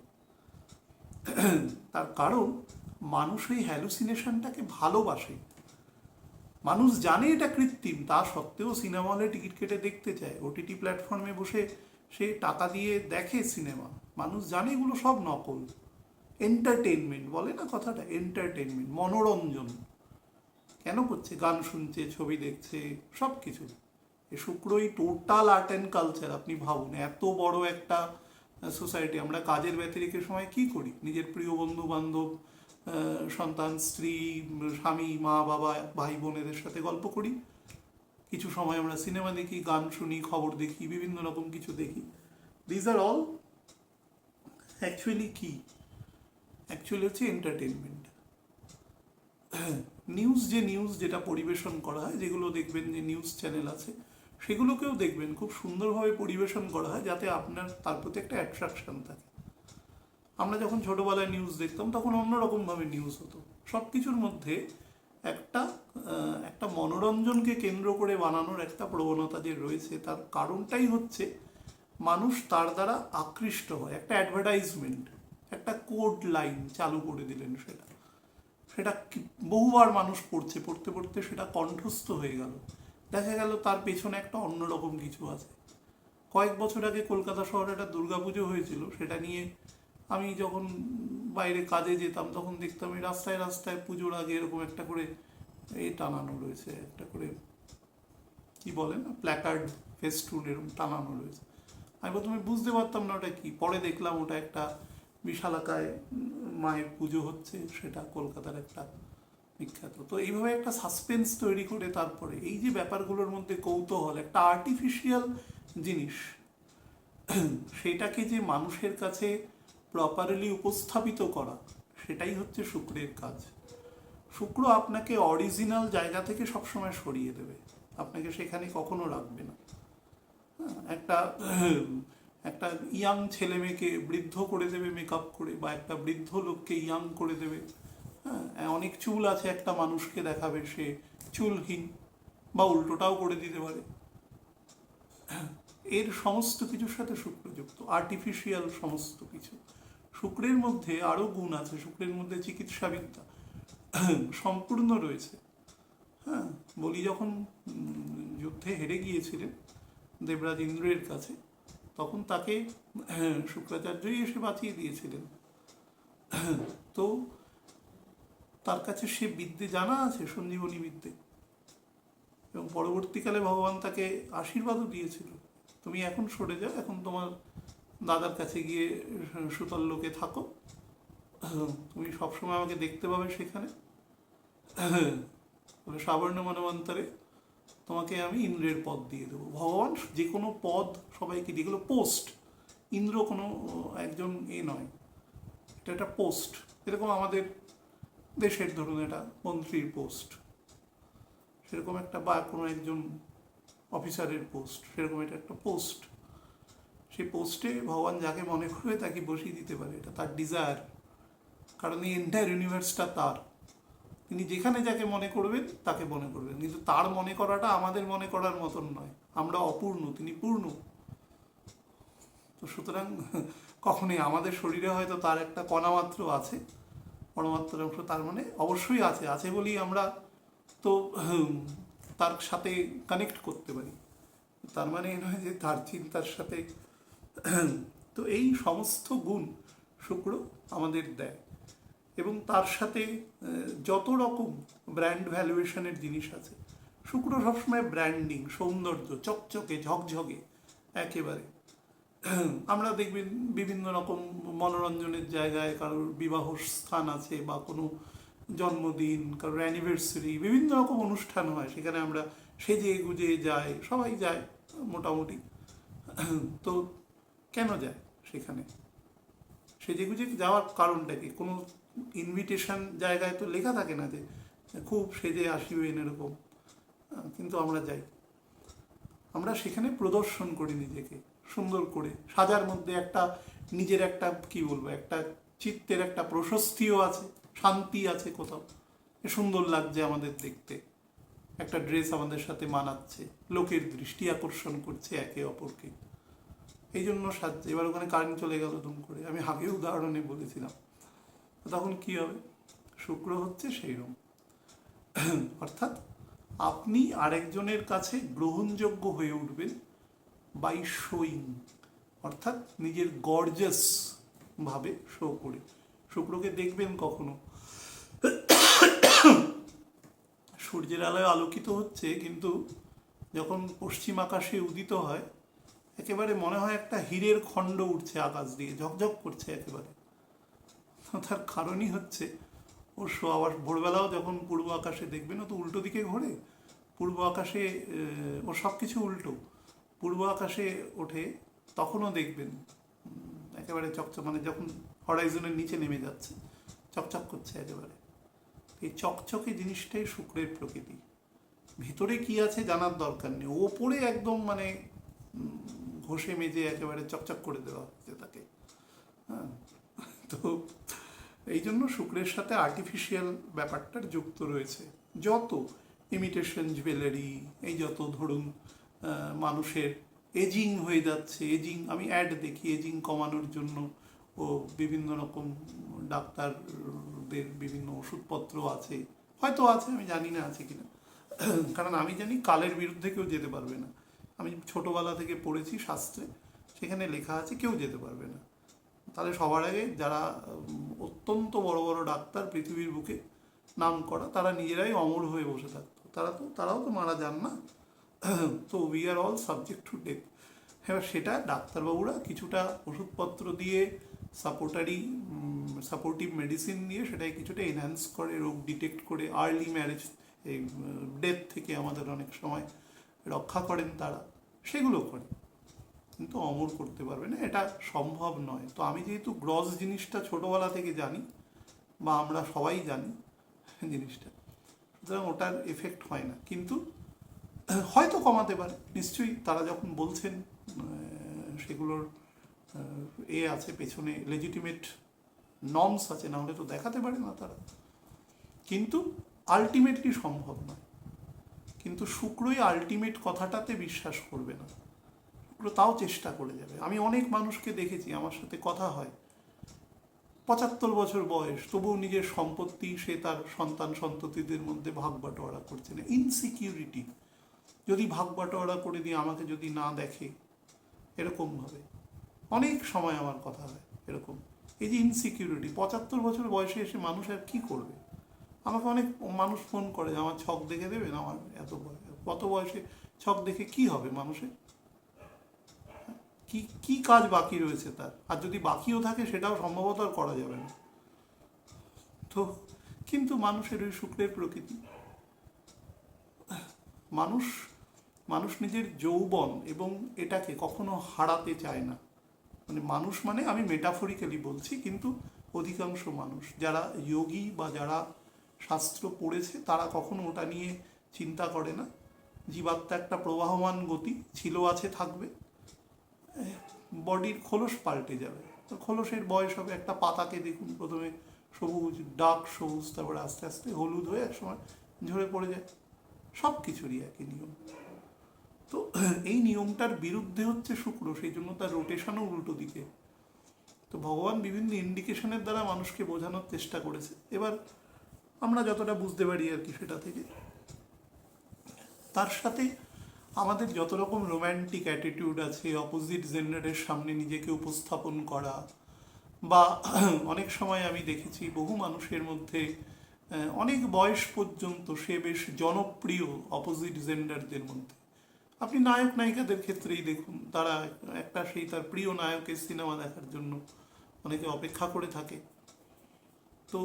তার কারণ মানুষ ওই হ্যালুসিনেশনটাকে ভালোবাসে। মানুষ জানে এটা কৃত্রিম, তা সত্ত্বেও সিনেমা হলে টিকিট কেটে দেখতে চায়, ওটিটি প্ল্যাটফর্মে বসে সে টাকা দিয়ে দেখে সিনেমা। মানুষ জানে এগুলো সব নকল। এন্টারটেনমেন্ট বলে না কথাটা, এন্টারটেনমেন্ট, মনোরঞ্জন কেন করছে? গান শুনছে, ছবি দেখছে, সব কিছু। এ শুক্রই টোটাল আর্ট অ্যান্ড কালচার। আপনি ভাবুন, এত বড় একটা সোসাইটি, আমরা কাজের ব্যতিরেকের সময় কি করি? নিজের প্রিয় বন্ধু বান্ধব, সন্তান, স্ত্রী, স্বামী, মা বাবা, ভাই বোনেদের সাথে গল্প করি, কিছু সময় আমরা সিনেমা দেখি, গান শুনি, খবর দেখি, বিভিন্ন রকম কিছু দেখি। দিজ আর অল অ্যাকচুয়ালি কি, অ্যাকচুয়ালি হচ্ছে এন্টারটেনমেন্ট। নিউজ যেটা পরিবেশন করা হয়, যেগুলো দেখবেন যে নিউজ চ্যানেল আছে, সেগুলোকেও দেখবেন খুব সুন্দরভাবে পরিবেশন করা হয় যাতে আপনার তার প্রতি একটা অ্যাট্রাকশন থাকে। আমরা যখন ছোটোবেলায় নিউজ দেখতাম তখন অন্যরকমভাবে নিউজ হতো। সব কিছুর মধ্যে একটা একটা মনোরঞ্জনকে কেন্দ্র করে বানানোর একটা প্রবণতা যে রয়েছে, তার কারণটাই হচ্ছে মানুষ তার দ্বারা আকৃষ্ট হয়। একটা অ্যাডভার্টাইজমেন্ট, একটা কোড লাইন চালু করে দিলেন, সেটা সেটা বহুবার মানুষ পড়ছে, পড়তে পড়তে সেটা কণ্ঠস্থ হয়ে গেল। দেখা গেল তার পেছনে একটা অন্যরকম কিছু আছে। কয়েক বছর আগে কলকাতা শহরে একটা দুর্গাপুজো হয়েছিল, সেটা নিয়ে আমি যখন বাইরে কাজে যেতাম তখন দেখতাম এই রাস্তায় রাস্তায় পুজোর আগে এরকম একটা করে টানানো রয়েছে, একটা করে কি বলে না, প্ল্যাকার্ড, ফেস্টুন এরকম টানানো রয়েছে। আমি প্রথমে বুঝতে পারতাম না ওটা কি, পরে দেখলাম ওটা একটা বিশালাকায় মায়ের পুজো হচ্ছে, সেটা কলকাতার একটা বিখ্যাত। তো এইভাবে একটা সাসপেন্স তৈরি করে তারপরে এই যে ব্যাপারগুলোর মধ্যে কৌতূহল, একটা আর্টিফিশিয়াল জিনিস, সেটাকে যে মানুষের কাছে প্রপারলি উপস্থাপিত করা, সেটাই হচ্ছে শুক্রের কাজ। শুক্র আপনাকে অরিজিনাল জায়গা থেকে সবসময় সরিয়ে দেবে, আপনাকে সেখানে কখনো রাখবে না। একটা একটা ইয়াং ছেলে মেয়েকে বৃদ্ধ করে দেবে মেকআপ করে, বা একটা বৃদ্ধ লোককে ইয়াং করে দেবে। হ্যাঁ, অনেক চুল আছে একটা মানুষকে দেখাবে সে চুলহীন, বা উল্টোটাও করে দিতে পারে। এর সমস্ত কিছুর সাথে শুক্র যুক্ত, আর্টিফিশিয়াল সমস্ত কিছু। শুক্রের মধ্যে আরও গুণ আছে, শুক্রের মধ্যে চিকিৎসাবিদ্যা সম্পূর্ণ রয়েছে। হ্যাঁ, বলি যখন যুদ্ধে হেরে গিয়েছিলেন দেবরাজ ইন্দ্রের কাছে, তখন তাকে শুক্রাচার্যই এসে বাঁচিয়ে দিয়েছিলেন। তো তার কাছে সে বিদ্যে জানা আছে, সঞ্জীবনী বিদ্যে, এবং পরবর্তীকালে ভগবান তাকে আশীর্বাদও দিয়েছিল, তুমি এখন সরে যাও, এখন তোমার দাদার কাছে গিয়ে সুতল লোকে থাকো, তুমি সবসময় আমাকে দেখতে পাবে সেখানে। বলে সাবর্ণ মনবন্তরে তোমাকে আমি ইন্দ্রের পদ দিয়ে দেবো। ভগবান যে কোনো পদ সবাইকে দিয়ে, এগুলো পোস্ট। ইন্দ্র কোনো একজন নয়, এটা একটা পোস্ট। এরকম আমাদের দেশের ধরুন এটা মন্ত্রীর পোস্ট, সেরকম একটা, বা কোনো একজন অফিসারের পোস্ট, সেরকম এটা একটা পোস্ট। সেই পোস্টে ভগবান যাকে মনে করবে তাকে বসিয়ে দিতে পারে, এটা তার ডিজায়ার। কারণ এই এন্টায়ার ইউনিভার্সটা তার, তিনি যেখানে যাকে মনে করবেন তাকে মনে করবেন, কিন্তু তার মনে করাটা আমাদের মনে করার মতন নয়, আমরা অপূর্ণ, তিনি পূর্ণ। তো সুতরাং কখনোই আমাদের শরীরে হয়তো তার একটা কণামাত্র আছে, পরমাত্মার অংশ তার মানে অবশ্যই আছে, আছে বলেই আমরা তো তার সাথে কানেক্ট করতে পারি। তার মানে এই নয় যে তার চিন্তার সাথে। তো এই সমস্ত গুণ শুক্র আমাদের দেয়, এবং তার সাথে যত রকম ব্র্যান্ড ভ্যালুয়েশনের জিনিস আছে, শুক্র সবসময় ব্র্যান্ডিং, সৌন্দর্য, চকচকে ঝকঝকে একেবারে। আমরা দেখবেন বিভিন্ন রকম মনোরঞ্জনের জায়গায় কারোর বিবাহ স্থান আছে, বা কোনো জন্মদিন, কারোর অ্যানিভার্সারি, বিভিন্ন রকম অনুষ্ঠান হয়, সেখানে আমরা সেজে গুজে যাই, সবাই যায় মোটামুটি। তো কেন যায় সেখানে? সেজে গুজে যাওয়ার কারণটা কি? কোনো ইনভিটেশন জায়গায় তো লেখা থাকে না যে খুব সেজে আসিবেন এরকম, কিন্তু আমরা যাই। আমরা সেখানে প্রদর্শন করি নিজেকে সুন্দর করে, সাজার মধ্যে একটা নিজের একটা কি বলবো, একটা চিত্তের একটা প্রশস্তিও আছে, শান্তি আছে কোথাও, সুন্দর লাগছে আমাদের দেখতে, একটা ড্রেস আমাদের সাথে মানাচ্ছে, লোকের দৃষ্টি আকর্ষণ করছে একে অপরকে, এই জন্য সাজছে। এবার ওখানে কারেন্ট চলে গেল দুম করে, আমি আগে উদাহরণে বলেছিলাম, তখন কি হবে? শুক্র হচ্ছে সেইরকম। অর্থাৎ আপনি আরেকজনের কাছে গ্রহণযোগ্য হয়ে উঠবেন বাই শোয়িং, অর্থাৎ নিজের গর্জাস ভাবে শো করে। শুক্রকে দেখবেন কখনো সূর্যের আলোয় আলোকিত হচ্ছে, কিন্তু যখন পশ্চিম আকাশে উদিত হয় একেবারে মনে হয় একটা হীরের খণ্ড উঠছে আকাশ দিয়ে, ঝকঝক করছে একেবারে। তার কারণই হচ্ছে ওর শো। আবার ভোরবেলাও যখন পূর্ব আকাশে দেখবেন, ও তো উল্টো দিকে ঘোরে, পূর্ব আকাশে ওর সব কিছু উল্টো। পূর্ব আকাশে ওঠে তখনও দেখবেন একেবারে চকচক, মানে যখন হরাইজনের নিচে নেমে যাচ্ছে চকচক করছে একেবারে। এই চকচকে জিনিসটাই শুক্রের প্রকৃতি। ভিতরে কি আছে জানার দরকার নেই, ওপরে একদম মানে ঘষে মেজে একেবারে চকচক করে দেওয়া হচ্ছে তাকে। হ্যাঁ, তো এই জন্য শুক্রের সাথে আর্টিফিশিয়াল ব্যাপারটার যুক্ত রয়েছে। যত ইমিটেশন জুয়েলারি, এই যত ধরুন মানুষের এজিং হয়ে যাচ্ছে, এজিং, আমি অ্যাড দেখি এজিং কমানোর জন্য ও বিভিন্ন রকম ডাক্তারদের বিভিন্ন ওষুধপত্র আছে, হয়তো আছে, আমি জানি না আছে কিনা, কারণ আমি জানি কালের বিরুদ্ধে কেউ যেতে পারবে না। আমি ছোটবেলা থেকে পড়েছি শাস্ত্রে, সেখানে লেখা আছে কেউ যেতে পারবে না। তাহলে সবার আগে যারা অত্যন্ত বড় বড় ডাক্তার পৃথিবীর বুকে নাম করা, তারা নিজেরাই অমর হয়ে বসে থাকতো, তারাও তো মারা যান না। তো we are all subject to death. এবার সেটা ডাক্তারবাবুরা কিছুটা ওষুধপত্র দিয়ে সাপোর্টিভ মেডিসিন দিয়ে সেটাই কিছুটা এনহ্যান্স করে, রোগ ডিটেক্ট করে আর্লি ম্যারেজ, এই ডেথ থেকে আমাদের অনেক সময় রক্ষা করেন তারা, সেগুলো করে, কিন্তু অমর করতে পারবে না, এটা সম্ভব নয়। তো আমি যেহেতু গ্রস জিনিসটা ছোটোবেলা থেকে জানি, বা আমরা সবাই জানি জিনিসটা, সুতরাং ওটার এফেক্ট হয় না, কিন্তু হয়তো কমাতে পারে নিশ্চয়ই। তারা যখন বলছেন সেগুলোর আছে, পেছনে লেজিটিমেট নর্মস আছে, না হলে তো দেখাতে পারে না তারা, কিন্তু আলটিমেটলি সম্ভব নয়। কিন্তু শুক্রই আলটিমেট কথাটাতে বিশ্বাস করবে না, শুক্র তাও চেষ্টা করে যাবে। আমি অনেক মানুষকে দেখেছি, আমার সাথে কথা হয়, 75 বছর বয়স, তবুও নিজের সম্পত্তি সে তার সন্তান সন্ততিদের মধ্যে ভাগ বাটোয়ারা করছে না। ইনসিকিউরিটি, যদি ভাগ বাটোয়ারা করে দিয়ে আমাকে যদি না দেখে, এরকমভাবে অনেক সময় আমার কথা হয় এরকম। এই যে ইনসিকিউরিটি, 75 বছর বয়সে এসে মানুষ আর কি করবে? আমাকে অনেক মানুষ ফোন করে যে আমার ছক দেখে দেবেন, আমার এত বয়স, কত বয়সে ছক দেখে কি হবে মানুষের? কি কি কাজ বাকি রয়েছে তার? আর যদি বাকিও থাকে সেটাও সম্ভবত আর করা যাবে না। তো কিন্তু মানুষের ওই শুক্রের প্রকৃতি, মানুষ নিজের যৌবন এবং এটাকে কখনো হারাতে চায় না। মানে মানুষ, মানে আমি মেটাফরিক্যালি বলছি, কিন্তু অধিকাংশ মানুষ যারা যোগী বা যারা শাস্ত্র পড়েছে তারা কখনো ওটা নিয়ে চিন্তা করে না। জীবাত্মা একটা প্রবাহমান গতি, ছিল, আছে, থাকবে, বডির খোলস পাল্টে যাবে। তো খোলসের বয়স হবে, একটা পাতাকে দেখুন প্রথমে সবুজ, ডার্ক সবুজ, তারপরে আস্তে আস্তে হলুদ হয়ে একসময় ঝরে পড়ে যায়। সব কিছুরই একই নিয়ম। তো এই নিয়মটার বিরুদ্ধে হচ্ছে শুক্র, সেই জন্য তার রোটেশনও উল্টো দিকে। তো ভগবান বিভিন্ন ইন্ডিকেশনের দ্বারা মানুষকে বোঝানোর চেষ্টা করেছে। এবার আমরা যতটা বুঝতে পারি আর কি সেটা থেকে, তার সাথে আমাদের যত রকম রোম্যান্টিক অ্যাটিটিউড আছে, অপোজিট জেন্ডারের সামনে নিজেকে উপস্থাপন করা, বা অনেক সময় আমি দেখেছি বহু মানুষের মধ্যে অনেক বয়স পর্যন্ত সে বেশ জনপ্রিয় অপোজিট জেন্ডারদের মধ্যে। আপনি নায়ক নায়িকাদের ক্ষেত্রেই দেখুন, তারা একটা সেই তার প্রিয় নায়কের সিনেমা দেখার জন্য অনেকে অপেক্ষা করে থাকে। তো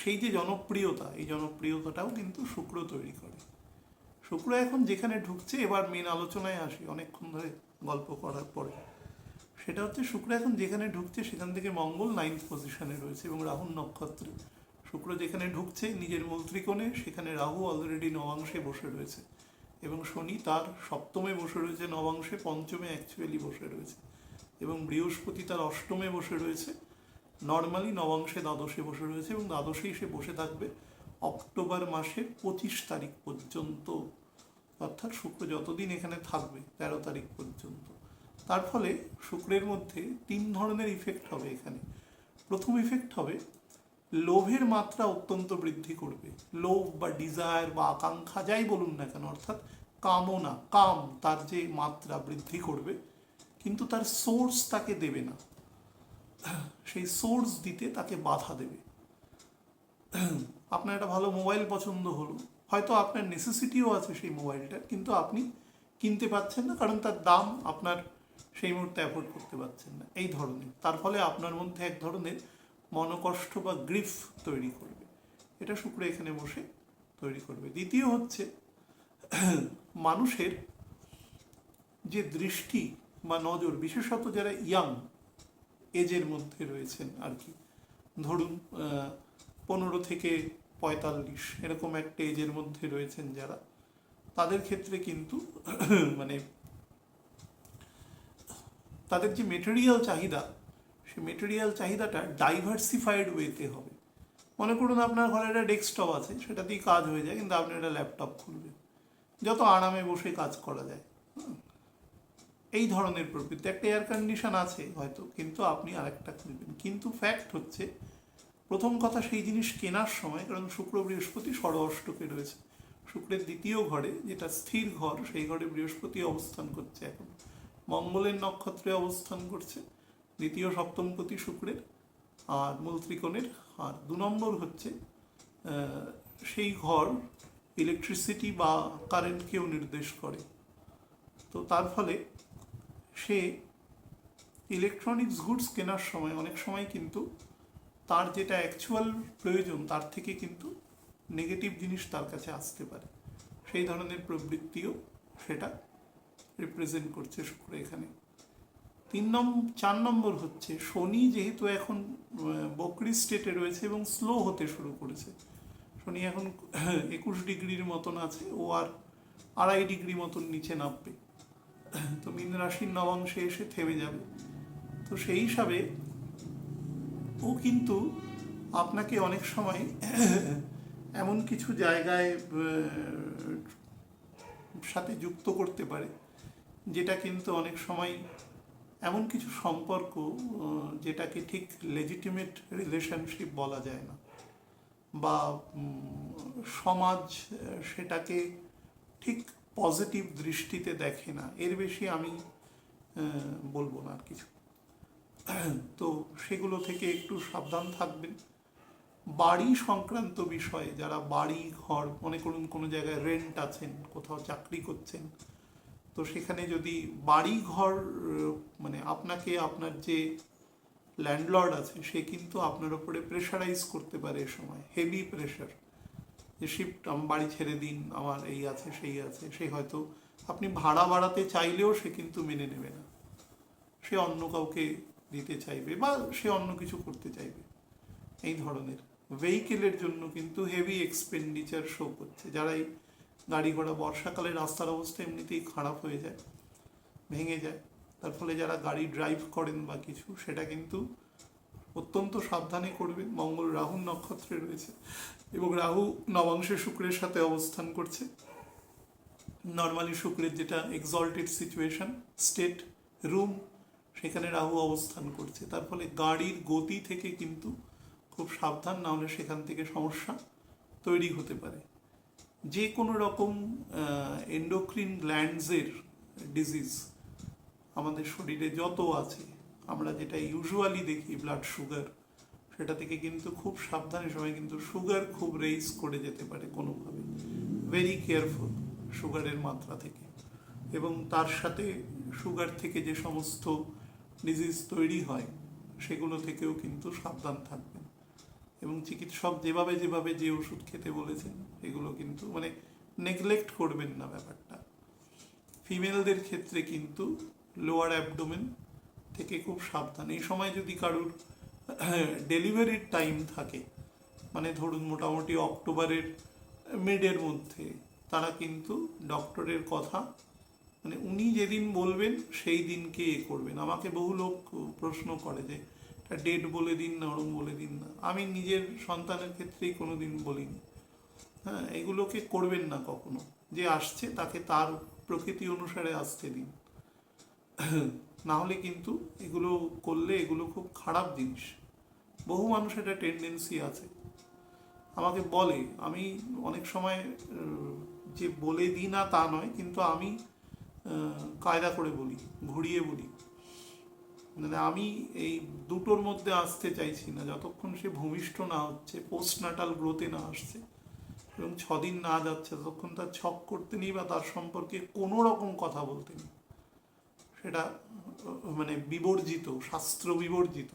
সেই যে জনপ্রিয়তা, এই জনপ্রিয়তাটাও কিন্তু শুক্র তৈরি করে। শুক্র এখন যেখানে ঢুকছে, এবার মেন আলোচনায় আসি অনেকক্ষণ ধরে গল্প করার পরে, সেটা হচ্ছে শুক্র এখন যেখানে ঢুকছে সেখান থেকে মঙ্গল 9th পজিশনে রয়েছে এবং রাহুর নক্ষত্রে। শুক্র যেখানে ঢুকছে নিজের মূল ত্রিকোণে, সেখানে রাহু অলরেডি নবাংশে বসে রয়েছে এবং শনি তার সপ্তমে বসে রয়েছে নবাংশে, পঞ্চমে অ্যাকচুয়ালি বসে রয়েছে, এবং বৃহস্পতি তার অষ্টমে বসে রয়েছে, নর্মালি নবাংশে দ্বাদশে বসে রয়েছে, এবং দ্বাদশেই সে বসে থাকবে অক্টোবর মাসের 25 তারিখ পর্যন্ত। অর্থাৎ শুক্র যতদিন এখানে থাকবে 13 তারিখ পর্যন্ত। তার ফলে শুক্রের মধ্যে 3 ধরনের ইফেক্ট হবে এখানে। প্রথম ইফেক্ট হবে লোভের মাত্রা অত্যন্ত বৃদ্ধি করবে। লোভ বা ডিজায়ার বা আকাঙ্ক্ষা যাই বলুন না কেন, অর্থাৎ কামনা, তার যে মাত্রা বৃদ্ধি করবে, কিন্তু তার সোর্স তাকে দেবে না, সেই সোর্স দিতে তাকে বাধা দেবে। আপনার একটা ভালো মোবাইল পছন্দ হলো, হয়তো আপনার নেসেসিটিও আছে সেই মোবাইলটা, কিন্তু আপনি কিনতে পারছেন না কারণ তার দাম আপনার সেই মুহূর্তে অ্যাফোর্ড করতে পারছেন না, এই ধরনের। তার ফলে আপনার মধ্যে এক ধরনের মনকষ্ট বা গ্রিফ তৈরি করবে, এটা শুক্র এখানে বসে তৈরি করবে। দ্বিতীয় হচ্ছে মানুষের যে দৃষ্টি বা নজর, বিশেষত যারা ইয়াং এজের মধ্যে রয়েছেন আর কি, ধরুন 15 থেকে 45 এরকম একটা এজের মধ্যে রয়েছেন যারা, তাদের ক্ষেত্রে কিন্তু মানে তাদের যে মেটেরিয়াল চাহিদা, সেই মেটেরিয়াল চাহিদাটা ডাইভার্সিফাইড ওয়েতে হবে। মনে করুন আপনার ঘরে একটা ডেস্কটপ আছে, সেটাতেই কাজ হয়ে যায়, কিন্তু আপনি একটা ল্যাপটপ খুলবেন, যত আরামে বসে কাজ করা যায়, এই ধরনের প্রবৃত্তি। একটা এয়ার কন্ডিশন আছে হয়তো, কিন্তু আপনি আরেকটা খুলবেন। কিন্তু ফ্যাক্ট হচ্ছে, প্রথম কথা সেই জিনিস কেনার সময়, কারণ শুক্র বৃহস্পতি ষড় অষ্টকে রয়েছে, শুক্রের দ্বিতীয় ঘরে যেটা স্থির ঘর, সেই ঘরে বৃহস্পতি অবস্থান করছে এখন, মঙ্গলের নক্ষত্রে অবস্থান করছে, দ্বিতীয় সপ্তমপতি শুক্রের, আর মূল ত্রিকোণের। আর 2 নম্বর হচ্ছে সেই ঘর ইলেকট্রিসিটি বা কারেন্টকেও নির্দেশ করে। তো তার ফলে সে ইলেকট্রনিক্স গুডস কেনার সময় অনেক সময় কিন্তু তার যেটা অ্যাকচুয়াল প্রয়োজন তার থেকে কিন্তু নেগেটিভ জিনিস তার কাছে আসতে পারে। সেই ধরনের প্রবৃত্তিও সেটা রিপ্রেজেন্ট করছে শুক্র এখানে। 4 নম্বর হচ্ছে শনি যেহেতু এখন বকরি স্টেটে রয়েছে এবং স্লো হতে শুরু করেছে, শনি এখন 21 ডিগ্রির মতন আছে, ও আর 2.5 ডিগ্রি মতন নিচে নামবে, তো মীন রাশির নবাংশে এসে থেমে যাবে। তো সেই হিসাবে ও কিন্তু আপনাকে অনেক সময় এমন কিছু জায়গায় সাথে যুক্ত করতে পারে, যেটা কিন্তু অনেক সময় এমন কিছু সম্পর্ক যেটাকে ঠিক লেজিটিমেট রিলেশনশিপ বলা যায় না, বা সমাজ সেটাকে ঠিক পজিটিভ দৃষ্টিতে দেখে না। এর বেশি আমি বলবো না আর কিছু। তো সেগুলো থেকে একটু সাবধান থাকবেন। বাড়ি সংক্রান্ত বিষয়ে, যারা বাড়ি ঘর, মনে করুন কোনো জায়গায় রেন্ট আছেন, কোথাও চাকরি করছেন, তো সেখানে যদি বাড়ি ঘর মানে আপনাকে, আপনার যে ল্যান্ডলর্ড আছে সে কিন্তু আপনার ওপরে প্রেশারাইজ করতে পারে এ সময়, হেভি প্রেশার, যে শিফট, আমার বাড়ি ছেড়ে দিন, আমার এই আছে সেই আছে। সে হয়তো আপনি ভাড়া বাড়াতে চাইলেও সে কিন্তু মেনে নেবে না, সে অন্য কাউকে দিতে চাইবে বা সে অন্য কিছু করতে চাইবে। এই ধরনের ভেহিকেলের জন্য কিন্তু হেভি এক্সপেন্ডিচার শো করছে। যারা এই গাড়ি ঘোড়া, বর্ষাকালে রাস্তার অবস্থা এমনিতেই খারাপ হয়ে যায়, ভেঙে যায়, তার ফলে যারা গাড়ি ড্রাইভ করেন বা কিছু, সেটা কিন্তু অত্যন্ত সাবধানে করবেন। মঙ্গল রাহুর নক্ষত্রে রয়েছে এবং রাহু নবাংশে শুক্রের সাথে অবস্থান করছে। নর্মালি শুক্রের যেটা এক্সল্টেড সিচুয়েশন, স্টেট, রুম, সেখানে রাহু অবস্থান করছে। তার ফলে গাড়ির গতি থেকে কিন্তু খুব সাবধান, না হলে সেখান থেকে সমস্যা তৈরি হতে পারে। যে কোনো রকম এন্ডোক্রিন গ্ল্যান্ডসের ডিজিজ আমাদের শরীরে যত আছে, আমরা যেটা ইউজুয়ালি দেখি ব্লাড সুগার, সেটা থেকে কিন্তু খুব সাবধানের সময় কিন্তু সুগার খুব রেইজ করে যেতে পারে কোনোভাবে। ভেরি কেয়ারফুল সুগারের মাত্রা থেকে, এবং তার সাথে সুগার থেকে যে সমস্ত ডিজিজ তৈরি হয় সেগুলো থেকেও কিন্তু সাবধান থাকবেন। এবং চিকিৎসক যেভাবে যেভাবে যে ওষুধ খেতে বলেছেন এগুলো কিন্তু মানে নেগলেক্ট করবেন না ব্যাপারটা। ফিমেলদের ক্ষেত্রে কিন্তু লোয়ার অ্যাবডোমেন থেকে খুব সাবধান। এই সময় যদি কারুর ডেলিভারির টাইম থাকে, মানে ধরুন মোটামুটি অক্টোবরের মিডের মধ্যে, তারা কিন্তু ডক্টরের কথা মানে উনি যেদিন বলবেন সেই দিনকে এ করবেন। আমাকে বহু লোক প্রশ্ন করে যে ডেট বলে দিন না, ওরম বলে দিন না। আমি নিজের সন্তানের ক্ষেত্রেই কোনো দিন বলিনি। হ্যাঁ, এগুলোকে করবেন না কখনো। যে আসছে তাকে তার প্রকৃতি অনুসারে আসতে দিন, না হলে কিন্তু এগুলো করলে এগুলো খুব খারাপ জিনিস। বহু মানুষ এটা টেন্ডেন্সি আছে, আমাকে বলে, আমি অনেক সময় যে বলে দিই না তা নয়, কিন্তু আমি কায়দা করে বলি, ঘুরিয়ে বলি। মানে আমি এই দুটোর মধ্যে আসতে চাইছি না, যতক্ষণ সে ভূমিষ্ঠ না হচ্ছে, পোস্ট নাটাল গ্রোথে না আসছে এবং 6 দিন না যাচ্ছে, ততক্ষণ তার ছক করতে নেই বা তার সম্পর্কে কোনো রকম কথা বলতে নেই। সেটা মানে বিবর্জিত, শাস্ত্র বিবর্জিত।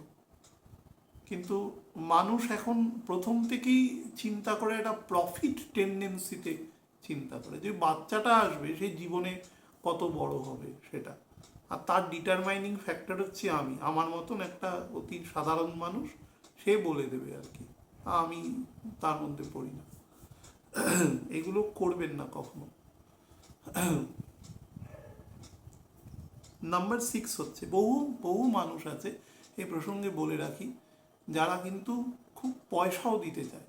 কিন্তু মানুষ এখন প্রথম থেকেই চিন্তা করে একটা প্রফিট টেন্ডেন্সিতে চিন্তা করে, যে বাচ্চাটা আসবে সেই জীবনে কত বড় হবে সেটা। আর তার ডিটারমাইনিং ফ্যাক্টর হচ্ছে আমি, আমার মতন একটা অতি সাধারণ মানুষ, সে বলে দেবে আর কি, আমি তার মধ্যে পড়ি না। এগুলো করবেন না কখনো। নাম্বার 6 হচ্ছে, বহু বহু মানুষ আছে, এই প্রসঙ্গে বলে রাখি, যারা কিন্তু খুব পয়সাও দিতে চায়,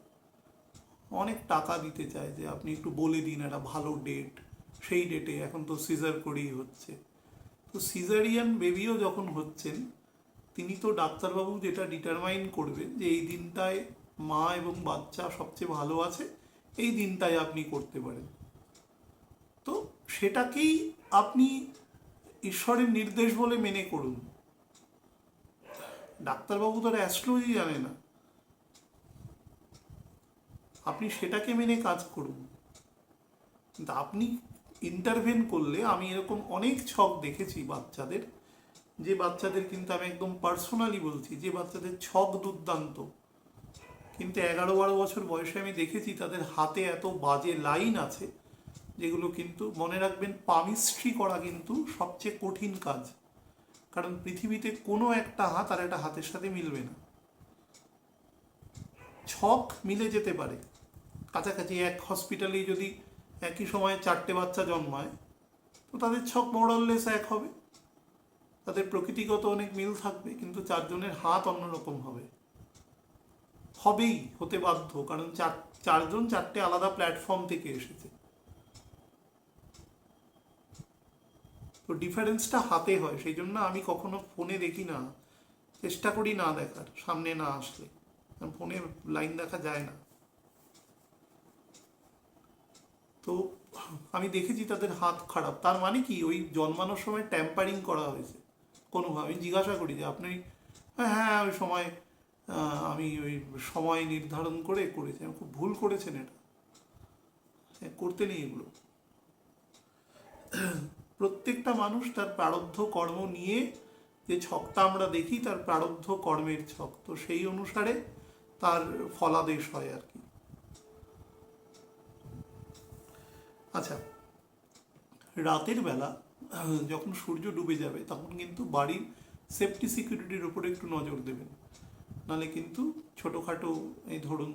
অনেক টাকা দিতে চায়, যে আপনি একটু বলে দিন একটা ভালো ডেট, সেই ডেটে, এখন তো সিজার করেই হচ্ছে। তো সিজারিয়ান বেবিও যখন হচ্ছেন, তিনি তো ডাক্তারবাবু যেটা ডিটারমাইন করবে যে এই দিনটায় মা এবং বাচ্চা সবচেয়ে ভালো আছে, এই দিনটায় আপনি করতে পারেন। তো সেটাকেই আপনি ঈশ্বরের নির্দেশ বলে মেনে করুন। ডাক্তারবাবু তো অ্যাস্ট্রোলজি জানে না, আপনি সেটাকে মেনে কাজ করুন। কিন্তু আপনি ইন্টারভেন করলে, আমি এরকম অনেক ছক দেখেছি বাচ্চাদের, যে বাচ্চাদের, কিন্তু আমি একদম পার্সোনালি বলছি, যে বাচ্চাদের ছক দুর্দান্ত, কিন্তু 11-12 বছর বয়সে আমি দেখেছি তাদের হাতে এত বাজে লাইন আছে, যেগুলো কিন্তু মনে রাখবেন, পামিস্ট্রি করা কিন্তু সবচেয়ে কঠিন কাজ। কারণ পৃথিবীতে কোনো একটা হাত আর একটা হাতের সাথে মিলবে না। ছক মিলে যেতে পারে, কাছাকাছি এক হসপিটালেই যদি একই সময়ে 4টে বাচ্চা জন্মায়, তো তাদের ছক মোরাললেস এক হবে, তাদের প্রকৃতিগত অনেক মিল থাকবে, কিন্তু 4জনের হাত অন্যরকম হবে, হবেই, হতে বাধ্য, কারণ 4জন 4টে আলাদা প্ল্যাটফর্ম থেকে এসেছে। তো ডিফারেন্সটা হাতে হয়, সেই জন্য আমি কখনো ফোনে দেখি না, চেষ্টা করি না দেখার, সামনে না আসলে, ফোনে লাইন দেখা যায় না। তো আমি দেখেছি তাদের হাত খারাপ, তার মানে কি ওই জন্মানোর সময় ট্যাম্পারিং করা হয়েছে কোনোভাবে। জিজ্ঞাসা করি যে আপনি, হ্যাঁ ওই সময় আমি ওই সময় নির্ধারণ করে করেছি, আমি খুব ভুল করেছেন, এটা করতে নেই এগুলো। প্রত্যেকটা মানুষ তার প্রারব্ধ কর্ম নিয়ে, যে ছকটা আমরা দেখি তার প্রারব্ধ কর্মের ছক, তো সেই অনুসারে তার ফলাদেশ হয় আর কি। আচ্ছা, রাতের বেলা যখন সূর্য ডুবে যাবে, তখন কিন্তু বাড়ির সেফটি সিকিউরিটির উপরে একটু নজর দেবেন, নাহলে কিন্তু ছোটোখাটো এই ধরুন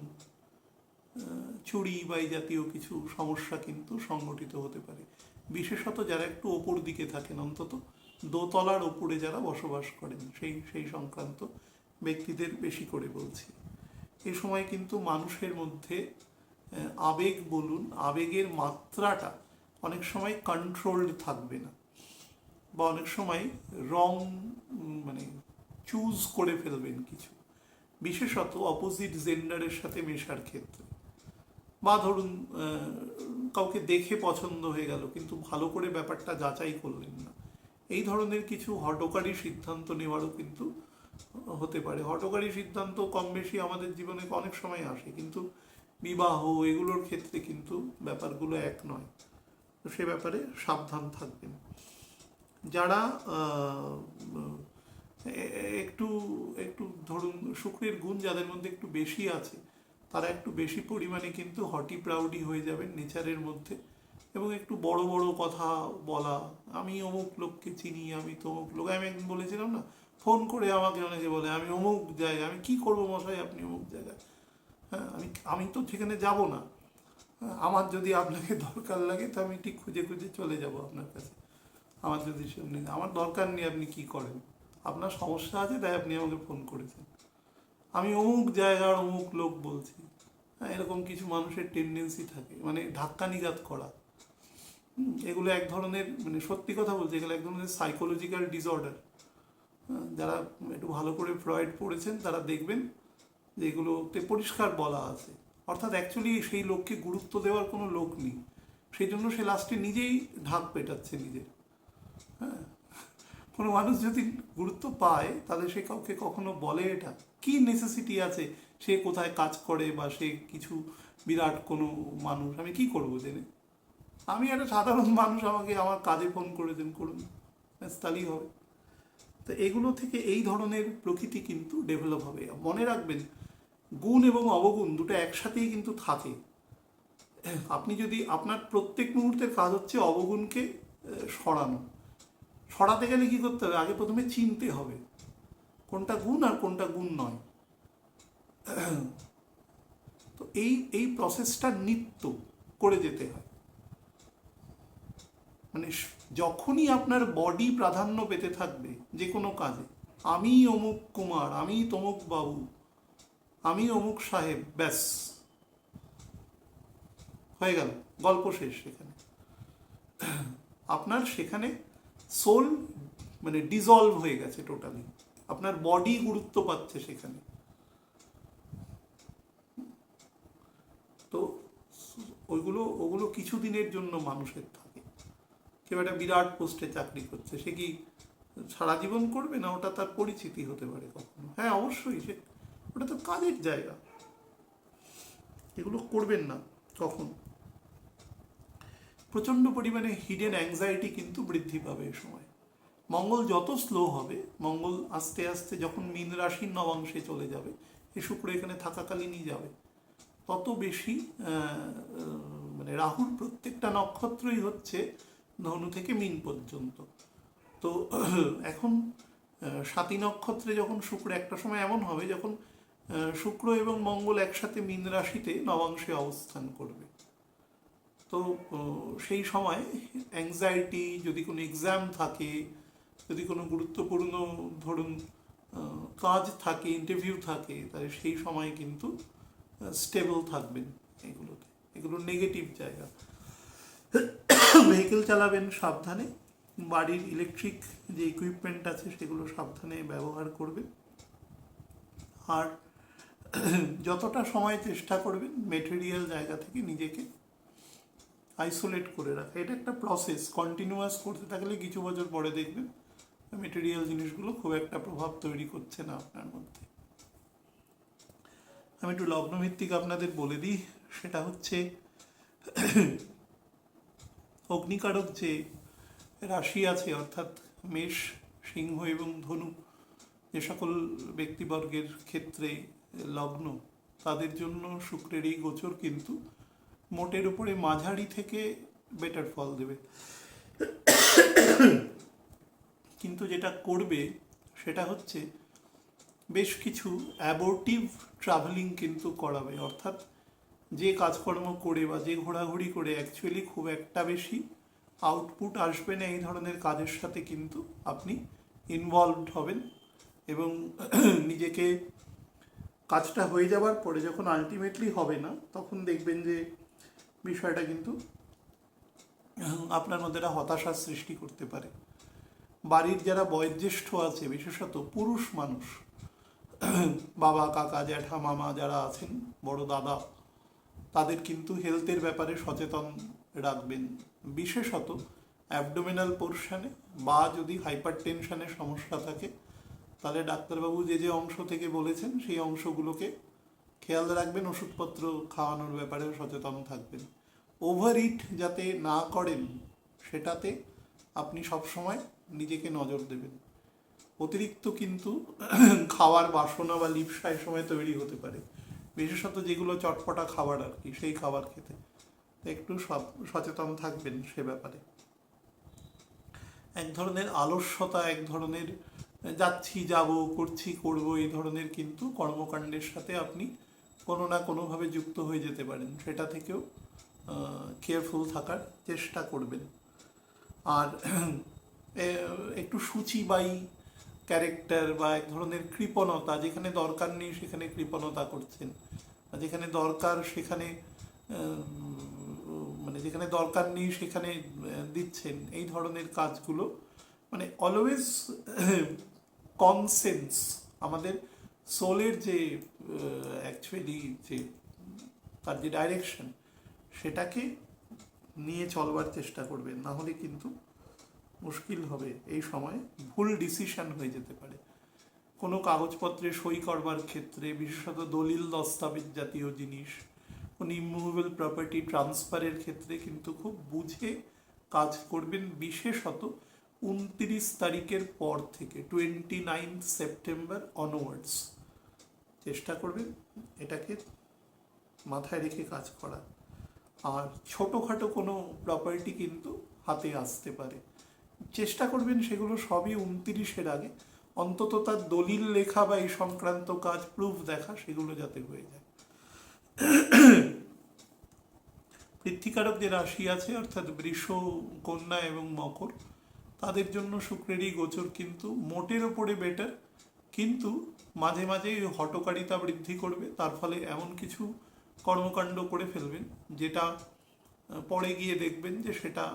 চুরি বা এই জাতীয় কিছু সমস্যা কিন্তু সংগঠিত হতে পারে। বিশেষত যারা একটু ওপর দিকে থাকেন, অন্তত দোতলার ওপরে যারা বসবাস করেন, সেই সংক্রান্ত ব্যক্তিদের বেশি করে বলছি। এ সময় কিন্তু মানুষের মধ্যে আবেগ বলুন, আবেগের মাত্রাটা অনেক সময় কন্ট্রোলড থাকবে না, বা অনেক সময় রং মানে চুজ করে ফেলবেন কিছু, বিশেষত অপোজিট জেন্ডারের সাথে মেশার ক্ষেত্রে। বা ধরুন কাউকে দেখে পছন্দ হয়ে গেল, কিন্তু ভালো করে ব্যাপারটা যাচাই করলেন না, এই ধরনের কিছু হঠকারী সিদ্ধান্ত নেওয়ারও কিন্তু হতে পারে। হঠকারী সিদ্ধান্ত কম বেশি আমাদের জীবনে অনেক সময় আসে, কিন্তু বিবাহ এগুলোর ক্ষেত্রে কিন্তু ব্যাপারগুলো এক নয়, তো সে ব্যাপারে সাবধান থাকবেন। যারা একটু একটু ধরুন শুক্রের গুণ যাদের মধ্যে একটু বেশি আছে, তারা একটু বেশি পরিমাণে কিন্তু হটি প্রাউডি হয়ে যাবেন নেচারের মধ্যে, এবং একটু বড় বড় কথা বলা, আমি অমুক লোককে চিনি, আমি তো অমুক লোক, আমি একদিন বলেছিলাম না, ফোন করে আমাকে অনেকে বলে আমি অমুক জায়গায়, আমি কি করবো মশাই আপনি অমুক জায়গায়, হ্যাঁ আমি তো সেখানে যাব না, আমার যদি আপনাকে দরকার লাগে তো আমি ঠিক খুঁজে খুঁজে চলে যাব আপনার কাছে, আমার যদি আমার দরকার নেই, আপনি কি করেন, আপনার সমস্যা আছে তাই আপনি আমাকে ফোন করেছেন, আমি অমুক জায়গার অমুক লোক বলছি। হ্যাঁ, এরকম কিছু মানুষের টেন্ডেন্সি থাকে, মানে ধাক্কা নিঘাত করা। এগুলো এক ধরনের, মানে সত্যি কথা বলছি, এগুলো এক ধরনের সাইকোলজিক্যাল ডিসঅর্ডার। যারা একটু ভালো করে ফ্রয়েড পড়েছেন তারা দেখবেন যে এগুলোতে পরিষ্কার বলা আছে, অর্থাৎ অ্যাকচুয়ালি সেই লোককে গুরুত্ব দেওয়ার কোনো লোক নেই, সেই জন্য সে লাস্টে নিজেই ঢাক পেটাচ্ছে নিজের। হ্যাঁ, কোনো মানুষ যদি গুরুত্ব পায় তাহলে সে কাউকে কখনো বলে, এটা কি নেসেসিটি আছে, সে কোথায় কাজ করে, বা সে কিছু বিরাট কোনো মানুষ, আমি কি করব জেনে, আমি একটা সাধারণ মানুষ, আমাকে আমার কাজে ফোন করেছেন, করুন, তাহলেই হবে। তো এগুলো থেকে এই ধরনের প্রকৃতি কিন্তু ডেভেলপ হবে। মনে রাখবেন, গুণ এবং অবগুণ দুটো একসাথেই কিন্তু থাকে। আপনি যদি, আপনার প্রত্যেক মুহূর্তের কাজ হচ্ছে অবগুণকে সরানো, সরাতে গেলে কি করতে হবে, আগে প্রথমে চিনতে হবে কোনটা গুণ আর কোনটা গুণ নয়। তো এই এই প্রসেসটা নিত্য করে যেতে হয়। মানে যখনই আপনার বডি প্রাধান্য পেতে থাকবে যে কোনো কাজে, আমি অমুক কুমার, আমি তমুক বাবু, আমি অমুক সাহেব, ব্যাস হয়ে গেল, গল্প শেষ। সেখানে আপনার সেখানে সোল মানে ডিজলভ হয়ে গেছে টোটালি, আপনার বডি গুরুত্ব পাচ্ছে সেখানে। তো ওগুলো কিছুদিনের জন্য মানুষের থাকে। কেউ একটা বিরাট পোস্টে চাকরি করছে, সে কি সারা জীবন করবে না? ওটা তার পরিচিতি হতে পারে কখনো, হ্যাঁ অবশ্যই, সে ওটা তো কাজের জায়গা, এগুলো করবেন না কখন। প্রচণ্ড পরিমাণে হিডেন অ্যাংজাইটি কিন্তু বৃদ্ধি পাবে এ সময়। মঙ্গল যত স্লো হবে, মঙ্গল আস্তে আস্তে যখন মীন রাশির নবাংশে চলে যাবে, এ শুক্র এখানে থাকাকালীনই যাবে, তত বেশি মানে রাহুর প্রত্যেকটা নক্ষত্রই হচ্ছে ধনু থেকে মীন পর্যন্ত। তো এখন স্বাতী নক্ষত্রে যখন শুক্র একটা সময় এমন হবে যখন শুক্র এবং মঙ্গল একসাথে মীন রাশিতে নবাংশে অবস্থান করবে। তো সেই সময় অ্যাংজাইটি, যদি কোনো এক্সাম থাকে, যদি কোনো গুরুত্বপূর্ণ ধরুন কাজ থাকে, ইন্টারভিউ থাকে, তাহলে সেই সময় কিন্তু স্টেবল থাকবেন এগুলোতে। এগুলো নেগেটিভ জায়গা। ভেহিকেল চালাবেন সাবধানে, বাড়ির ইলেকট্রিক যে ইকুইপমেন্ট আছে সেগুলো সাবধানে ব্যবহার করবেন। আর যতটা সময় চেষ্টা করবেন মেটেরিয়াল জায়গা থেকে নিজেকে আইসোলেট করে রাখা। এটা একটা প্রসেস, কন্টিনিউয়াস করতে থাকলে কিছু বছর পরে দেখবেন মেটেরিয়াল জিনিসগুলো খুব একটা প্রভাব তৈরি করছে না আপনার মধ্যে। আমি একটু লগ্নভিত্তিক আপনাদের বলে দিই, সেটা হচ্ছে অগ্নিকারক যে রাশি আছে, অর্থাৎ মেষ, সিংহ এবং ধনু, যে সকল ব্যক্তিবর্গের ক্ষেত্রে লগ্ন, তাদের জন্য শুক্রের এই গোচর কিন্তু মোটের উপরে মাঝারি থেকে বেটার ফল দেবে। কিন্তু যেটা করবে সেটা হচ্ছে বেশ কিছু অ্যাবর্টিভ ট্রাভেলিং কিন্তু করাবে, অর্থাৎ যে কাজকর্ম করে বা যে ঘোরাঘুরি করে অ্যাকচুয়ালি খুব একটা বেশি আউটপুট আসবে না, এই ধরনের কাজের সাথে কিন্তু আপনি ইনভলভড হবেন। এবং নিজেকে কাজটা হয়ে যাওয়ার পরে যখন আলটিমেটলি হবে না, তখন দেখবেন যে বিষয়টা কিন্তু আপনার মধ্যে একটা হতাশার সৃষ্টি করতে পারে। বাড়ির যারা বয়োজ্যেষ্ঠ আছে, বিশেষত পুরুষ মানুষ, বাবা, কাকা, জ্যাঠা, মামা যারা আছেন, বড় দাদা, তাদের কিন্তু হেলথের ব্যাপারে সচেতন রাখবেন। বিশেষত অ্যাবডোমিনাল পোর্শনে বা যদি হাইপার টেনশনের সমস্যা থাকে, তাহলে ডাক্তারবাবু যে যে অংশ থেকে বলেছেন সেই অংশগুলোকে খেয়াল রাখবেন, ওষুধপত্র খাওয়ানোর ব্যাপারেও সচেতন থাকবেন। ওভার ইট যাতে না করেন সেটাতে আপনি সবসময় নিজেকে নজর দেবেন। অতিরিক্ত কিন্তু খাওয়ার বাসনা বা লিপ্সা এই সময় তৈরি হতে পারে, বিশেষত যেগুলো চটপটা খাবার আর কি, সেই খাবার খেতে একটু সচেতন থাকবেন সে ব্যাপারে। এক ধরনের আলস্যতা, এক ধরনের যাচ্ছি, যাব, করছি, করব, এই ধরনের কিন্তু কর্মকাণ্ডের সাথে আপনি কোনো না কোনোভাবে যুক্ত হয়ে যেতে পারেন, সেটা থেকেও কেয়ারফুল থাকার চেষ্টা করবেন। আর একটু সূচিবাই ক্যারেক্টার বা এক ধরনের কৃপণতা, যেখানে দরকার নেই সেখানে কৃপণতা করছেন, যেখানে দরকার সেখানে মানে যেখানে দরকার নেই সেখানে দিচ্ছেন, এই ধরনের কাজগুলো মানে অলওয়েজ কনসেন্স, আমাদের সোলের যে অ্যাকচুয়ালি যে তার যে ডাইরেকশন, সেটাকে নিয়ে চলবার চেষ্টা করবেন, না হলে কিন্তু মুশকিল হবে। এই সময় ভুল ডিসিশন হয়ে যেতে পারে। কোনো কাগজপত্রে সই করবার ক্ষেত্রে, বিশেষত দলিল দস্তাবেজ জাতীয় জিনিস, কোনো ইমুভেবল প্রপার্টি ট্রান্সফারের ক্ষেত্রে কিন্তু খুব বুঝে কাজ করবেন। বিশেষত 29 তারিখের পর থেকে 29 সেপ্টেম্বর অনওয়ার্ডস চেষ্টা করবেন এটাকে মাথায় রেখে কাজ করা। আর ছোটোখাটো কোনো প্রপার্টি কিন্তু হাতে আসতে পারে, চেষ্টা করবেন সেগুলো সবই 29-এর আগে অন্তত তার দলিল লেখা বা এই সংক্রান্ত কাজ, প্রুফ দেখা, সেগুলো যাতে হয়ে যায়। পৃথ্বীকারক যে রাশি আছে অর্থাৎ বৃষ, কন্যা এবং মকর, তাদের জন্য শুক্রেরই গোচর কিন্তু মোটের ওপরে বেটার, কিন্তু মাঝে মাঝে হঠকারিতা বৃদ্ধি করবে। তার ফলে এমন কিছু কর্মকাণ্ড করে ফেলবেন যেটা পরে গিয়ে দেখবেন যে সেটা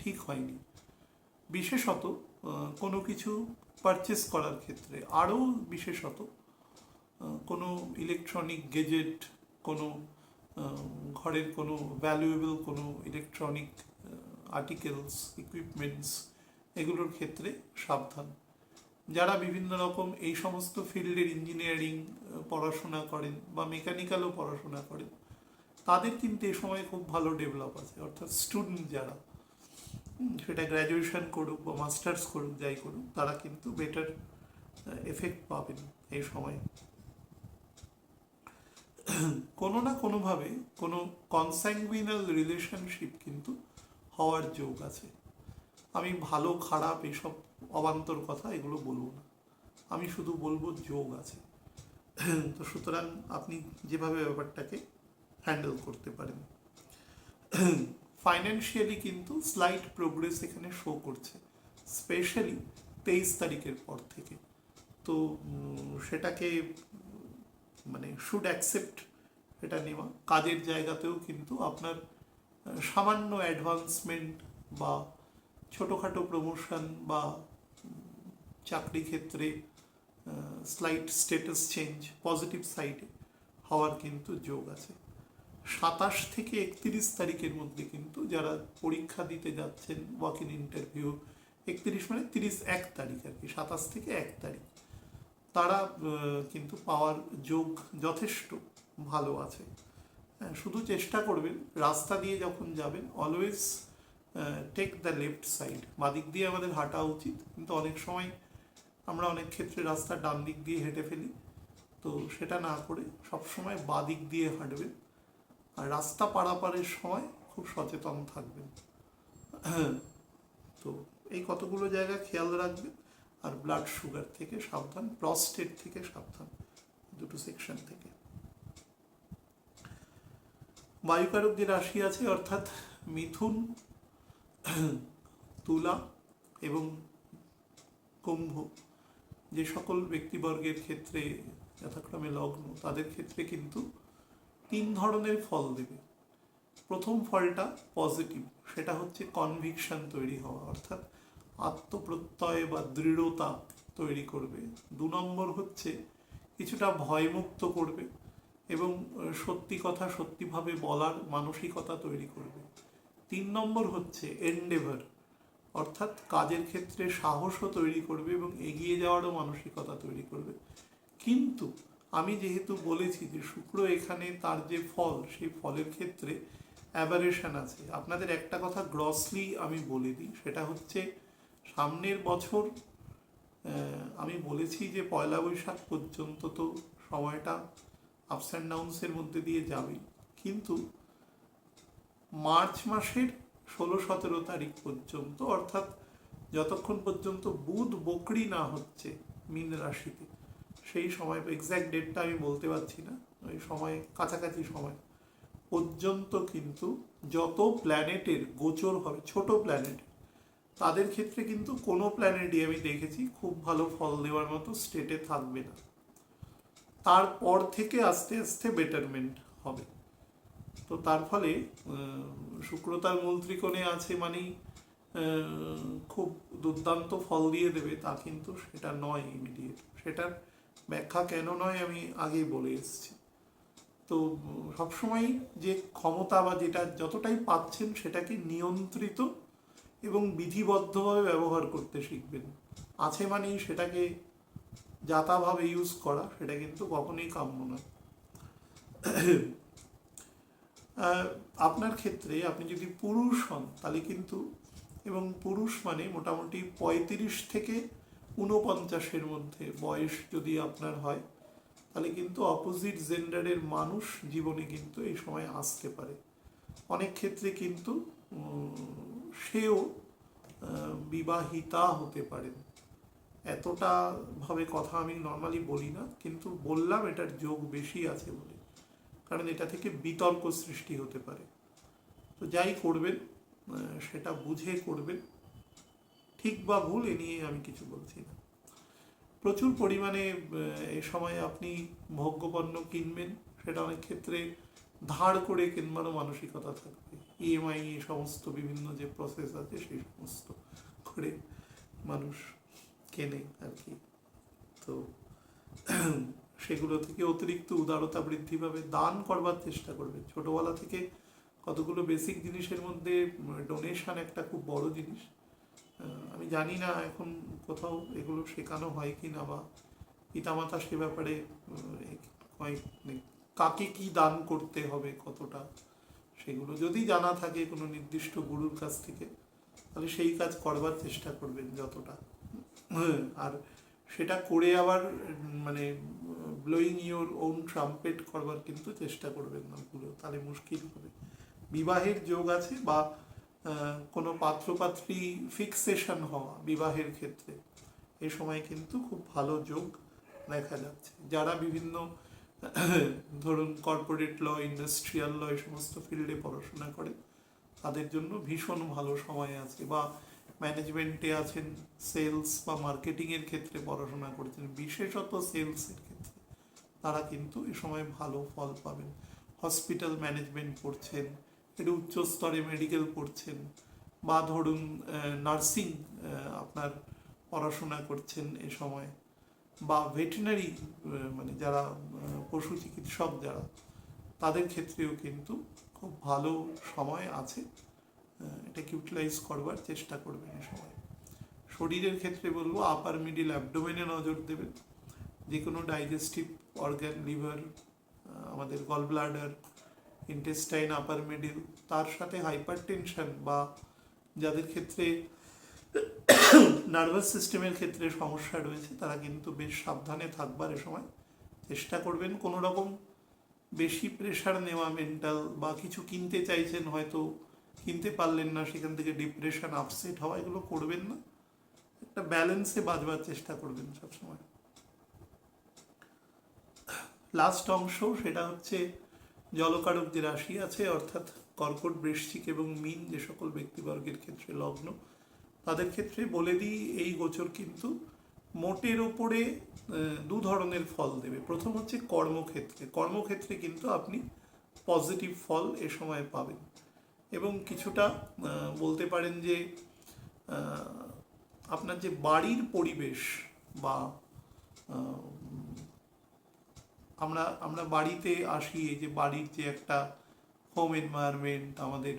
ঠিক হয়নি। বিশেষত কোনো কিছু পারচেস করার ক্ষেত্রে, আরও বিশেষত কোনো ইলেকট্রনিক গেজেট, কোনো ঘরের কোনো ভ্যালুয়েবল কোনো ইলেকট্রনিক আর্টিকেলস, ইকুইপমেন্টস, এগুলোর ক্ষেত্রে সাবধান। যারা বিভিন্ন রকম এই সমস্ত ফিল্ডের ইঞ্জিনিয়ারিং পড়াশোনা করেন বা মেকানিক্যালও পড়াশোনা করেন, তাদের কিন্তু এ সময় খুব ভালো ডেভেলপ আছে। অর্থাৎ স্টুডেন্ট যারা, সেটা গ্র্যাজুয়েশন করুক বা মাস্টার্স করুক, যাই করুক, তারা কিন্তু বেটার এফেক্ট পাবেন এই সময়। কোনো না কোনোভাবে কোনো কনস্যাঙ্গুইনাল রিলেশনশিপ কিন্তু হওয়ার যোগ আছে। আমি ভালো খারাপ এসব অবান্তর কথা এগুলো বলবো না, আমি শুধু বলবো যোগ আছে। তো সুতরাং আপনি যেভাবে ব্যাপারটাকে হ্যান্ডেল করতে পারেন। ফাইন্যান্সিয়ালি কিন্তু স্লাইট প্রোগ্রেস এখানে শো করছে, স্পেশালি 23 তারিখের পর থেকে। তো সেটাকে মানে শুড অ্যাকসেপ্ট, এটা নেওয়া। কাজের জায়গাতেও কিন্তু আপনার সামান্য অ্যাডভান্সমেন্ট বা ছোটোখাটো প্রমোশন বা চাকরি ক্ষেত্রে স্লাইট স্ট্যাটাস চেঞ্জ পজিটিভ সাইডে হওয়ার কিন্তু যোগ আছে। 27 থেকে 31 তারিখের মধ্যে কিন্তু যারা পরীক্ষা দিতে যাচ্ছেন, ওয়াক ইন ইন্টারভিউ, 31 মানে 31 তারিখ আর কি, 27 থেকে 1 তারিখ, তারা কিন্তু পাওয়ার যোগ যথেষ্ট ভালো আছে। শুধু চেষ্টা করবেন রাস্তা দিয়ে যখন যাবেন always take the left side, বাদিক দিয়ে আমাদের হাঁটা উচিত, কিন্তু অনেক সময় আমরা অনেক ক্ষেত্রে রাস্তা ডান দিক দিয়ে হেঁটে ফেলি। তো সেটা না করে সবসময় বাদিক দিয়ে হাঁটবেন, আর রাস্তা পারাপারের সময় খুব সচেতন থাকবেন। তো এই কতগুলো জায়গা খেয়াল রাখবেন। আর ব্লাড সুগার থেকে সাবধান, প্রস্টেট থেকে সাবধান, দুটো সেকশন থেকে। বায়ুকারক যে রাশি আছে অর্থাৎ মিথুন, তুলা এবং কুম্ভ, যে সকল ব্যক্তিবর্গের ক্ষেত্রে যথাক্রমে লগ্ন, তাদের ক্ষেত্রে কিন্তু 3 ধরনের ফল দেবে। প্রথম ফলটা পজিটিভ, সেটা হচ্ছে কনভিকশন তৈরি হওয়া, অর্থাৎ আত্মপ্রত্যয় বা দৃঢ়তা তৈরি করবে। 2 নম্বর হচ্ছে কিছুটা ভয়মুক্ত করবে এবং সত্যি কথা সত্যিভাবে বলার মানসিকতা তৈরি করবে। 3 নম্বর হচ্ছে এন্ডেভার, অর্থাৎ কাজের ক্ষেত্রে সাহসও তৈরি করবে এবং এগিয়ে যাওয়ারও মানসিকতা তৈরি করবে। কিন্তু আমি যেহেতু বলেছি যে শুক্র এখানে তার যে ফল, সেই ফলের ক্ষেত্রে অ্যাবারেশন আছে। আপনাদের একটা কথা গ্রসলি আমি বলে দিই, সেটা হচ্ছে সামনের বছর আমি বলেছি যে 1 বৈশাখ পর্যন্ত তো সময়টা আপস অ্যান্ড ডাউনসের মধ্যে দিয়ে যাবে, কিন্তু মার্চ মাসের 16-17 তারিখ পর্যন্ত, অর্থাৎ যতক্ষণ পর্যন্ত বুধ বকরি না হচ্ছে মীন রাশিতে, সেই সময় এক্স্যাক্ট ডেটটা আমি বলতে পারছি না, ওই সময় কাছাকাছি সময় পর্যন্ত কিন্তু যত প্ল্যানেটের গোচর হবে, ছোট প্ল্যানেট, তাদের ক্ষেত্রে কিন্তু কোনো প্ল্যানেটই আমি দেখেছি খুব ভালো ফল দেওয়ার মতো স্টেটে থাকবে না। তারপর থেকে আস্তে আস্তে বেটারমেন্ট হবে। তো তার ফলে শুক্র তার মূল ত্রিকোণে আছে মানেই খুব দুর্দান্ত ফল দিয়ে দেবে তা কিন্তু সেটা নয় ইমিডিয়েট। সেটার ব্যাখ্যা কেন নয় আমি আগেই বলে এসেছি। তো সবসময় যে ক্ষমতা বা যেটা যতটাই পাচ্ছেন সেটাকে নিয়ন্ত্রিত এবং বিধিবদ্ধভাবে ব্যবহার করতে শিখবেন। আছে মানেই সেটাকে যাতাভাবে ইউজ করা, সেটা কিন্তু কখনোই কাম্য নয়। আপনার ক্ষেত্রে আপনি যদি পুরুষ হন তাহলে কিন্তু, এবং পুরুষ মানে মোটামুটি 35 থেকে 49-এর মধ্যে বয়স যদি আপনার হয়, তাহলে কিন্তু অপোজিট জেন্ডারের মানুষ জীবনে কিন্তু এই সময় আসতে পারে। অনেক ক্ষেত্রে কিন্তু সেও বিবাহিতা হতে পারেন। এতটা ভাবে কথা আমি নর্মালি বলি না, কিন্তু বললাম এটার যোগ বেশি আছে বলে, কারণ এটা থেকে বিতর্ক সৃষ্টি হতে পারে। তো যাই করবেন সেটা বুঝে করবেন, ঠিক বা ভুল এ নিয়ে আমি কিছু বলছি না। প্রচুর পরিমাণে এ সময় আপনি ভোগ্যপণ্য কিনবেন, সেটা অনেক ক্ষেত্রে ধার করে কিনবারও মানসিকতা থাকবে। ইএমআই এই সমস্ত বিভিন্ন যে প্রসেস আছে সেই সমস্ত করে মানুষ কেনে আর কি। তো সেগুলো থেকে অতিরিক্ত উদারতা বৃদ্ধি পাবে। দান করবার চেষ্টা করবে। ছোটবেলা থেকে কতগুলো বেসিক জিনিসের মধ্যে ডোনেশন একটা খুব বড় জিনিস। আমি জানি না এখন কোথাও এগুলো শেখানো হয় কি না, বা পিতামাতা সে ব্যাপারে কাকে কি দান করতে হবে, কতটা, সেগুলো যদি জানা থাকে কোনো নির্দিষ্ট গুরুর কাছ থেকে, তাহলে সেই কাজ করবার চেষ্টা করবেন যতটা। আর সেটা করে আবার মানে ব্লোয়িং ইউর ওন ট্রাম্পেট করবার কিন্তু চেষ্টা করবেন না পুরো, তাহলে মুশকিল হবে। বিবাহের যোগ আছে, বা কোনো পাত্রপাত্রী ফিক্সেশন হওয়া বিবাহের ক্ষেত্রে এই সময় কিন্তু খুব ভালো যোগ দেখা যাচ্ছে। যারা বিভিন্ন ধরুন কর্পোরেট ল, ইন্ডাস্ট্রিয়াল ল এই সমস্ত ফিল্ডে পড়াশোনা করে তাদের জন্য ভীষণ ভালো সময় আছে, বা ম্যানেজমেন্টে আছেন, সেলস বা মার্কেটিংয়ের ক্ষেত্রে পড়াশোনা করছেন, বিশেষত সেলসের ক্ষেত্রে তারা কিন্তু এ সময় ভালো ফল পাবেন। হসপিটাল ম্যানেজমেন্ট পড়ছেন, একটু উচ্চ স্তরে মেডিকেল পড়ছেন, বা ধরুন নার্সিং আপনার পড়াশোনা করছেন এ সময়, বা ভেটেরিনারি মানে যারা পশু চিকিৎসক যারা, তাদের ক্ষেত্রেও কিন্তু খুব ভালো সময় আছে। এটাকে ইউটিলাইজ করবার চেষ্টা করবেন এই সময়। শরীরের ক্ষেত্রে বলবো আপার মিডিল অ্যাবডোমেনে নজর দেবেন। যে কোনো ডাইজেস্টিভ অর্গ্যান, লিভার, আমাদের gall bladder, intestine, upper middle, তার সাথে হাইপার টেনশন বা যাদের ক্ষেত্রে নার্ভাস সিস্টেমের ক্ষেত্রে সমস্যা রয়েছে তারা কিন্তু বেশ সাবধানে থাকবার এ সময় চেষ্টা করবেন। কোনো রকম বেশি প্রেশার নেওয়া, মেন্টাল বা কিছু কিনতে চাইছেন হয়তো কিনতে পারলেন না, সেখান থেকে ডিপ্রেশন, আপসেট হওয়া, এগুলো করবেন না। একটা ব্যালেন্সে বাঁচবার চেষ্টা করবেন সবসময়। লাস্ট অংশ সেটা হচ্ছে জলকারক যে রাশি আছে, অর্থাৎ কর্কট, বৃশ্চিক এবং মীন যে সকল ব্যক্তিবর্গের ক্ষেত্রে লগ্ন, তাদের ক্ষেত্রে বলে দিই এই গোচর কিন্তু মোটের ওপরে দু ধরনের ফল দেবে। প্রথম হচ্ছে কর্মক্ষেত্রে। কর্মক্ষেত্রে কিন্তু আপনি পজিটিভ ফল এ সময় পাবেন, এবং কিছুটা বলতে পারেন যে আপনার যে বাড়ির পরিবেশ, বা আমরা বাড়িতে আসি, এই যে বাড়ির যে একটা হোম এনভায়রনমেন্ট, আমাদের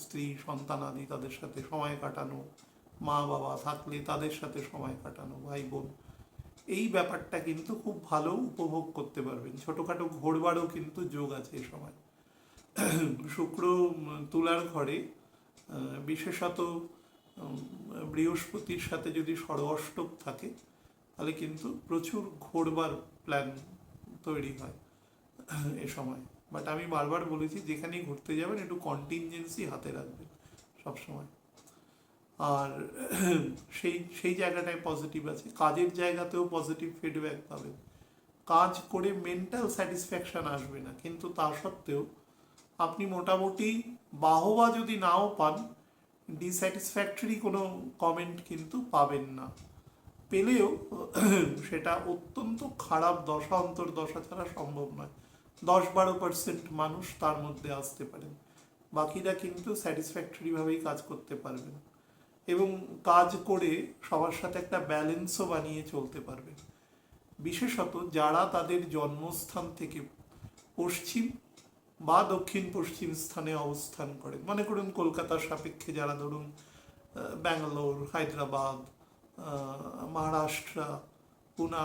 স্ত্রী সন্তান আদি তাদের সাথে সময় কাটানো, মা বাবা থাকলে তাদের সাথে সময় কাটানো, ভাই বোন, এই ব্যাপারটা কিন্তু খুব ভালো উপভোগ করতে পারবেন। ছোটোখাটো ঘোরবারও কিন্তু যোগ আছে এই সময়। শুক্র তুলার ঘরে, বিশেষত বৃহস্পতির সাথে যদি ষড়অষ্টক থাকে তাহলে কিন্তু প্রচুর ঘোরবার প্ল্যান তৈরি হয় এ সময়। বাট আমি বারবার বলেছি যেখানেই ঘুরতে যাবেন একটু কন্টিনজেন্সি হাতে রাখবেন সবসময়। আর সেই জায়গাটায় পজিটিভ আছে। কাজের জায়গাতেও পজিটিভ ফিডব্যাক পাবেন। কাজ করে মেন্টাল স্যাটিসফ্যাকশন আসবে না, কিন্তু তা সত্ত্বেও আপনি মোটামুটি বাহবা যদি নাও পান, ডিস্যাটিসফ্যাক্টরি কোনো কমেন্ট কিন্তু পাবেন না। পেলেও সেটা অত্যন্ত খারাপ দশা, অন্তর্দশা ছাড়া সম্ভব নয়। 10-12% মানুষ তার মধ্যে আসতে পারেন, বাকিরা কিন্তু স্যাটিসফ্যাক্টরিভাবেই কাজ করতে পারবেন, এবং কাজ করে সবার সাথে একটা ব্যালেন্সও বানিয়ে চলতে পারবেন। বিশেষত যারা তাদের জন্মস্থান থেকে পশ্চিম বা দক্ষিণ পশ্চিম স্থানে অবস্থান করেন, মনে করুন কলকাতার সাপেক্ষে যারা ধরুন ব্যাঙ্গালোর, হায়দ্রাবাদ, মহারাষ্ট্র, পুনা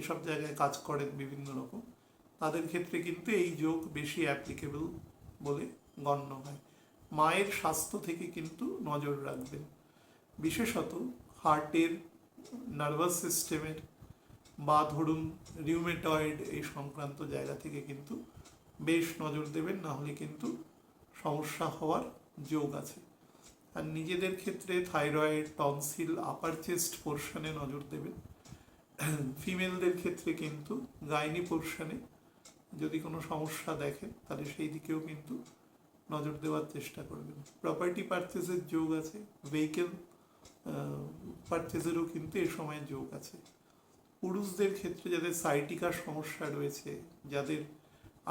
এসব জায়গায় কাজ করেন বিভিন্ন রকম, তাদের ক্ষেত্রে কিন্তু এই যোগ বেশি অ্যাপ্লিকেবল বলে গণ্য হয়। মায়ের স্বাস্থ্য থেকে কিন্তু নজর রাখবেন, বিশেষত হার্টের, নার্ভাস সিস্টেমের, বা ধরুন রিউমেটয়েড এই সংক্রান্ত জায়গা থেকে কিন্তু বেশ নজর দেবেন, না হলে কিন্তু সমস্যা হওয়ার যোগ আছে। আর নিজেদের ক্ষেত্রে থাইরয়েড, টনসিল, আপার চেস্ট পোর্শনে নজর দেবেন। ফিমেলদের ক্ষেত্রে কিন্তু গাইনি পোর্শনে যদি কোনো সমস্যা দেখেন তাহলে সেই দিকেও কিন্তু নজর দেওয়ার চেষ্টা করবেন। প্রপার্টি পারচেজের যোগ আছে, ভেহিকেল পারচেজেরও কিন্তু এ সময় যোগ আছে। পুরুষদের ক্ষেত্রে যাদের সাইটিকার সমস্যা রয়েছে, যাদের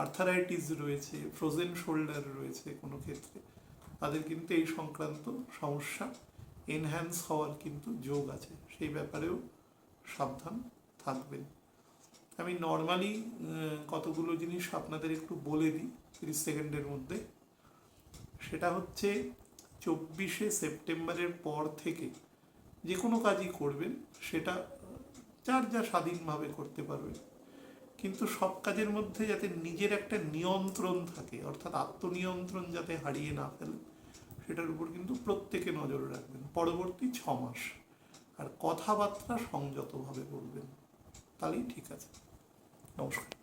আর্থারাইটিস রয়েছে, ফ্রোজেন শোল্ডার রয়েছে কোনো ক্ষেত্রে, তাদের কিন্তু এই সংক্রান্ত সমস্যা এনহ্যান্স হওয়ার কিন্তু যোগ আছে, সেই ব্যাপারেও সাবধান থাকবেন। আমি নর্মালি কতগুলো জিনিস আপনাদের একটু বলে দিই 30 সেকেন্ডের মধ্যে। সেটা হচ্ছে 24শে সেপ্টেম্বরের পর থেকে যে কোনো কাজই করবেন সেটা যার যা স্বাধীনভাবে করতে পারবে, কিন্তু সব কাজের মধ্যে যাতে নিজের একটা নিয়ন্ত্রণ থাকে, অর্থাৎ আত্মনিয়ন্ত্রণ যাতে হারিয়ে না ফেলে, সেটার উপর কিন্তু প্রত্যেকে নজর রাখবেন পরবর্তী 6 মাস। আর কথাবার্তা সংযতভাবে বলবেন, তাহলেই ঠিক আছে। নমস্কার।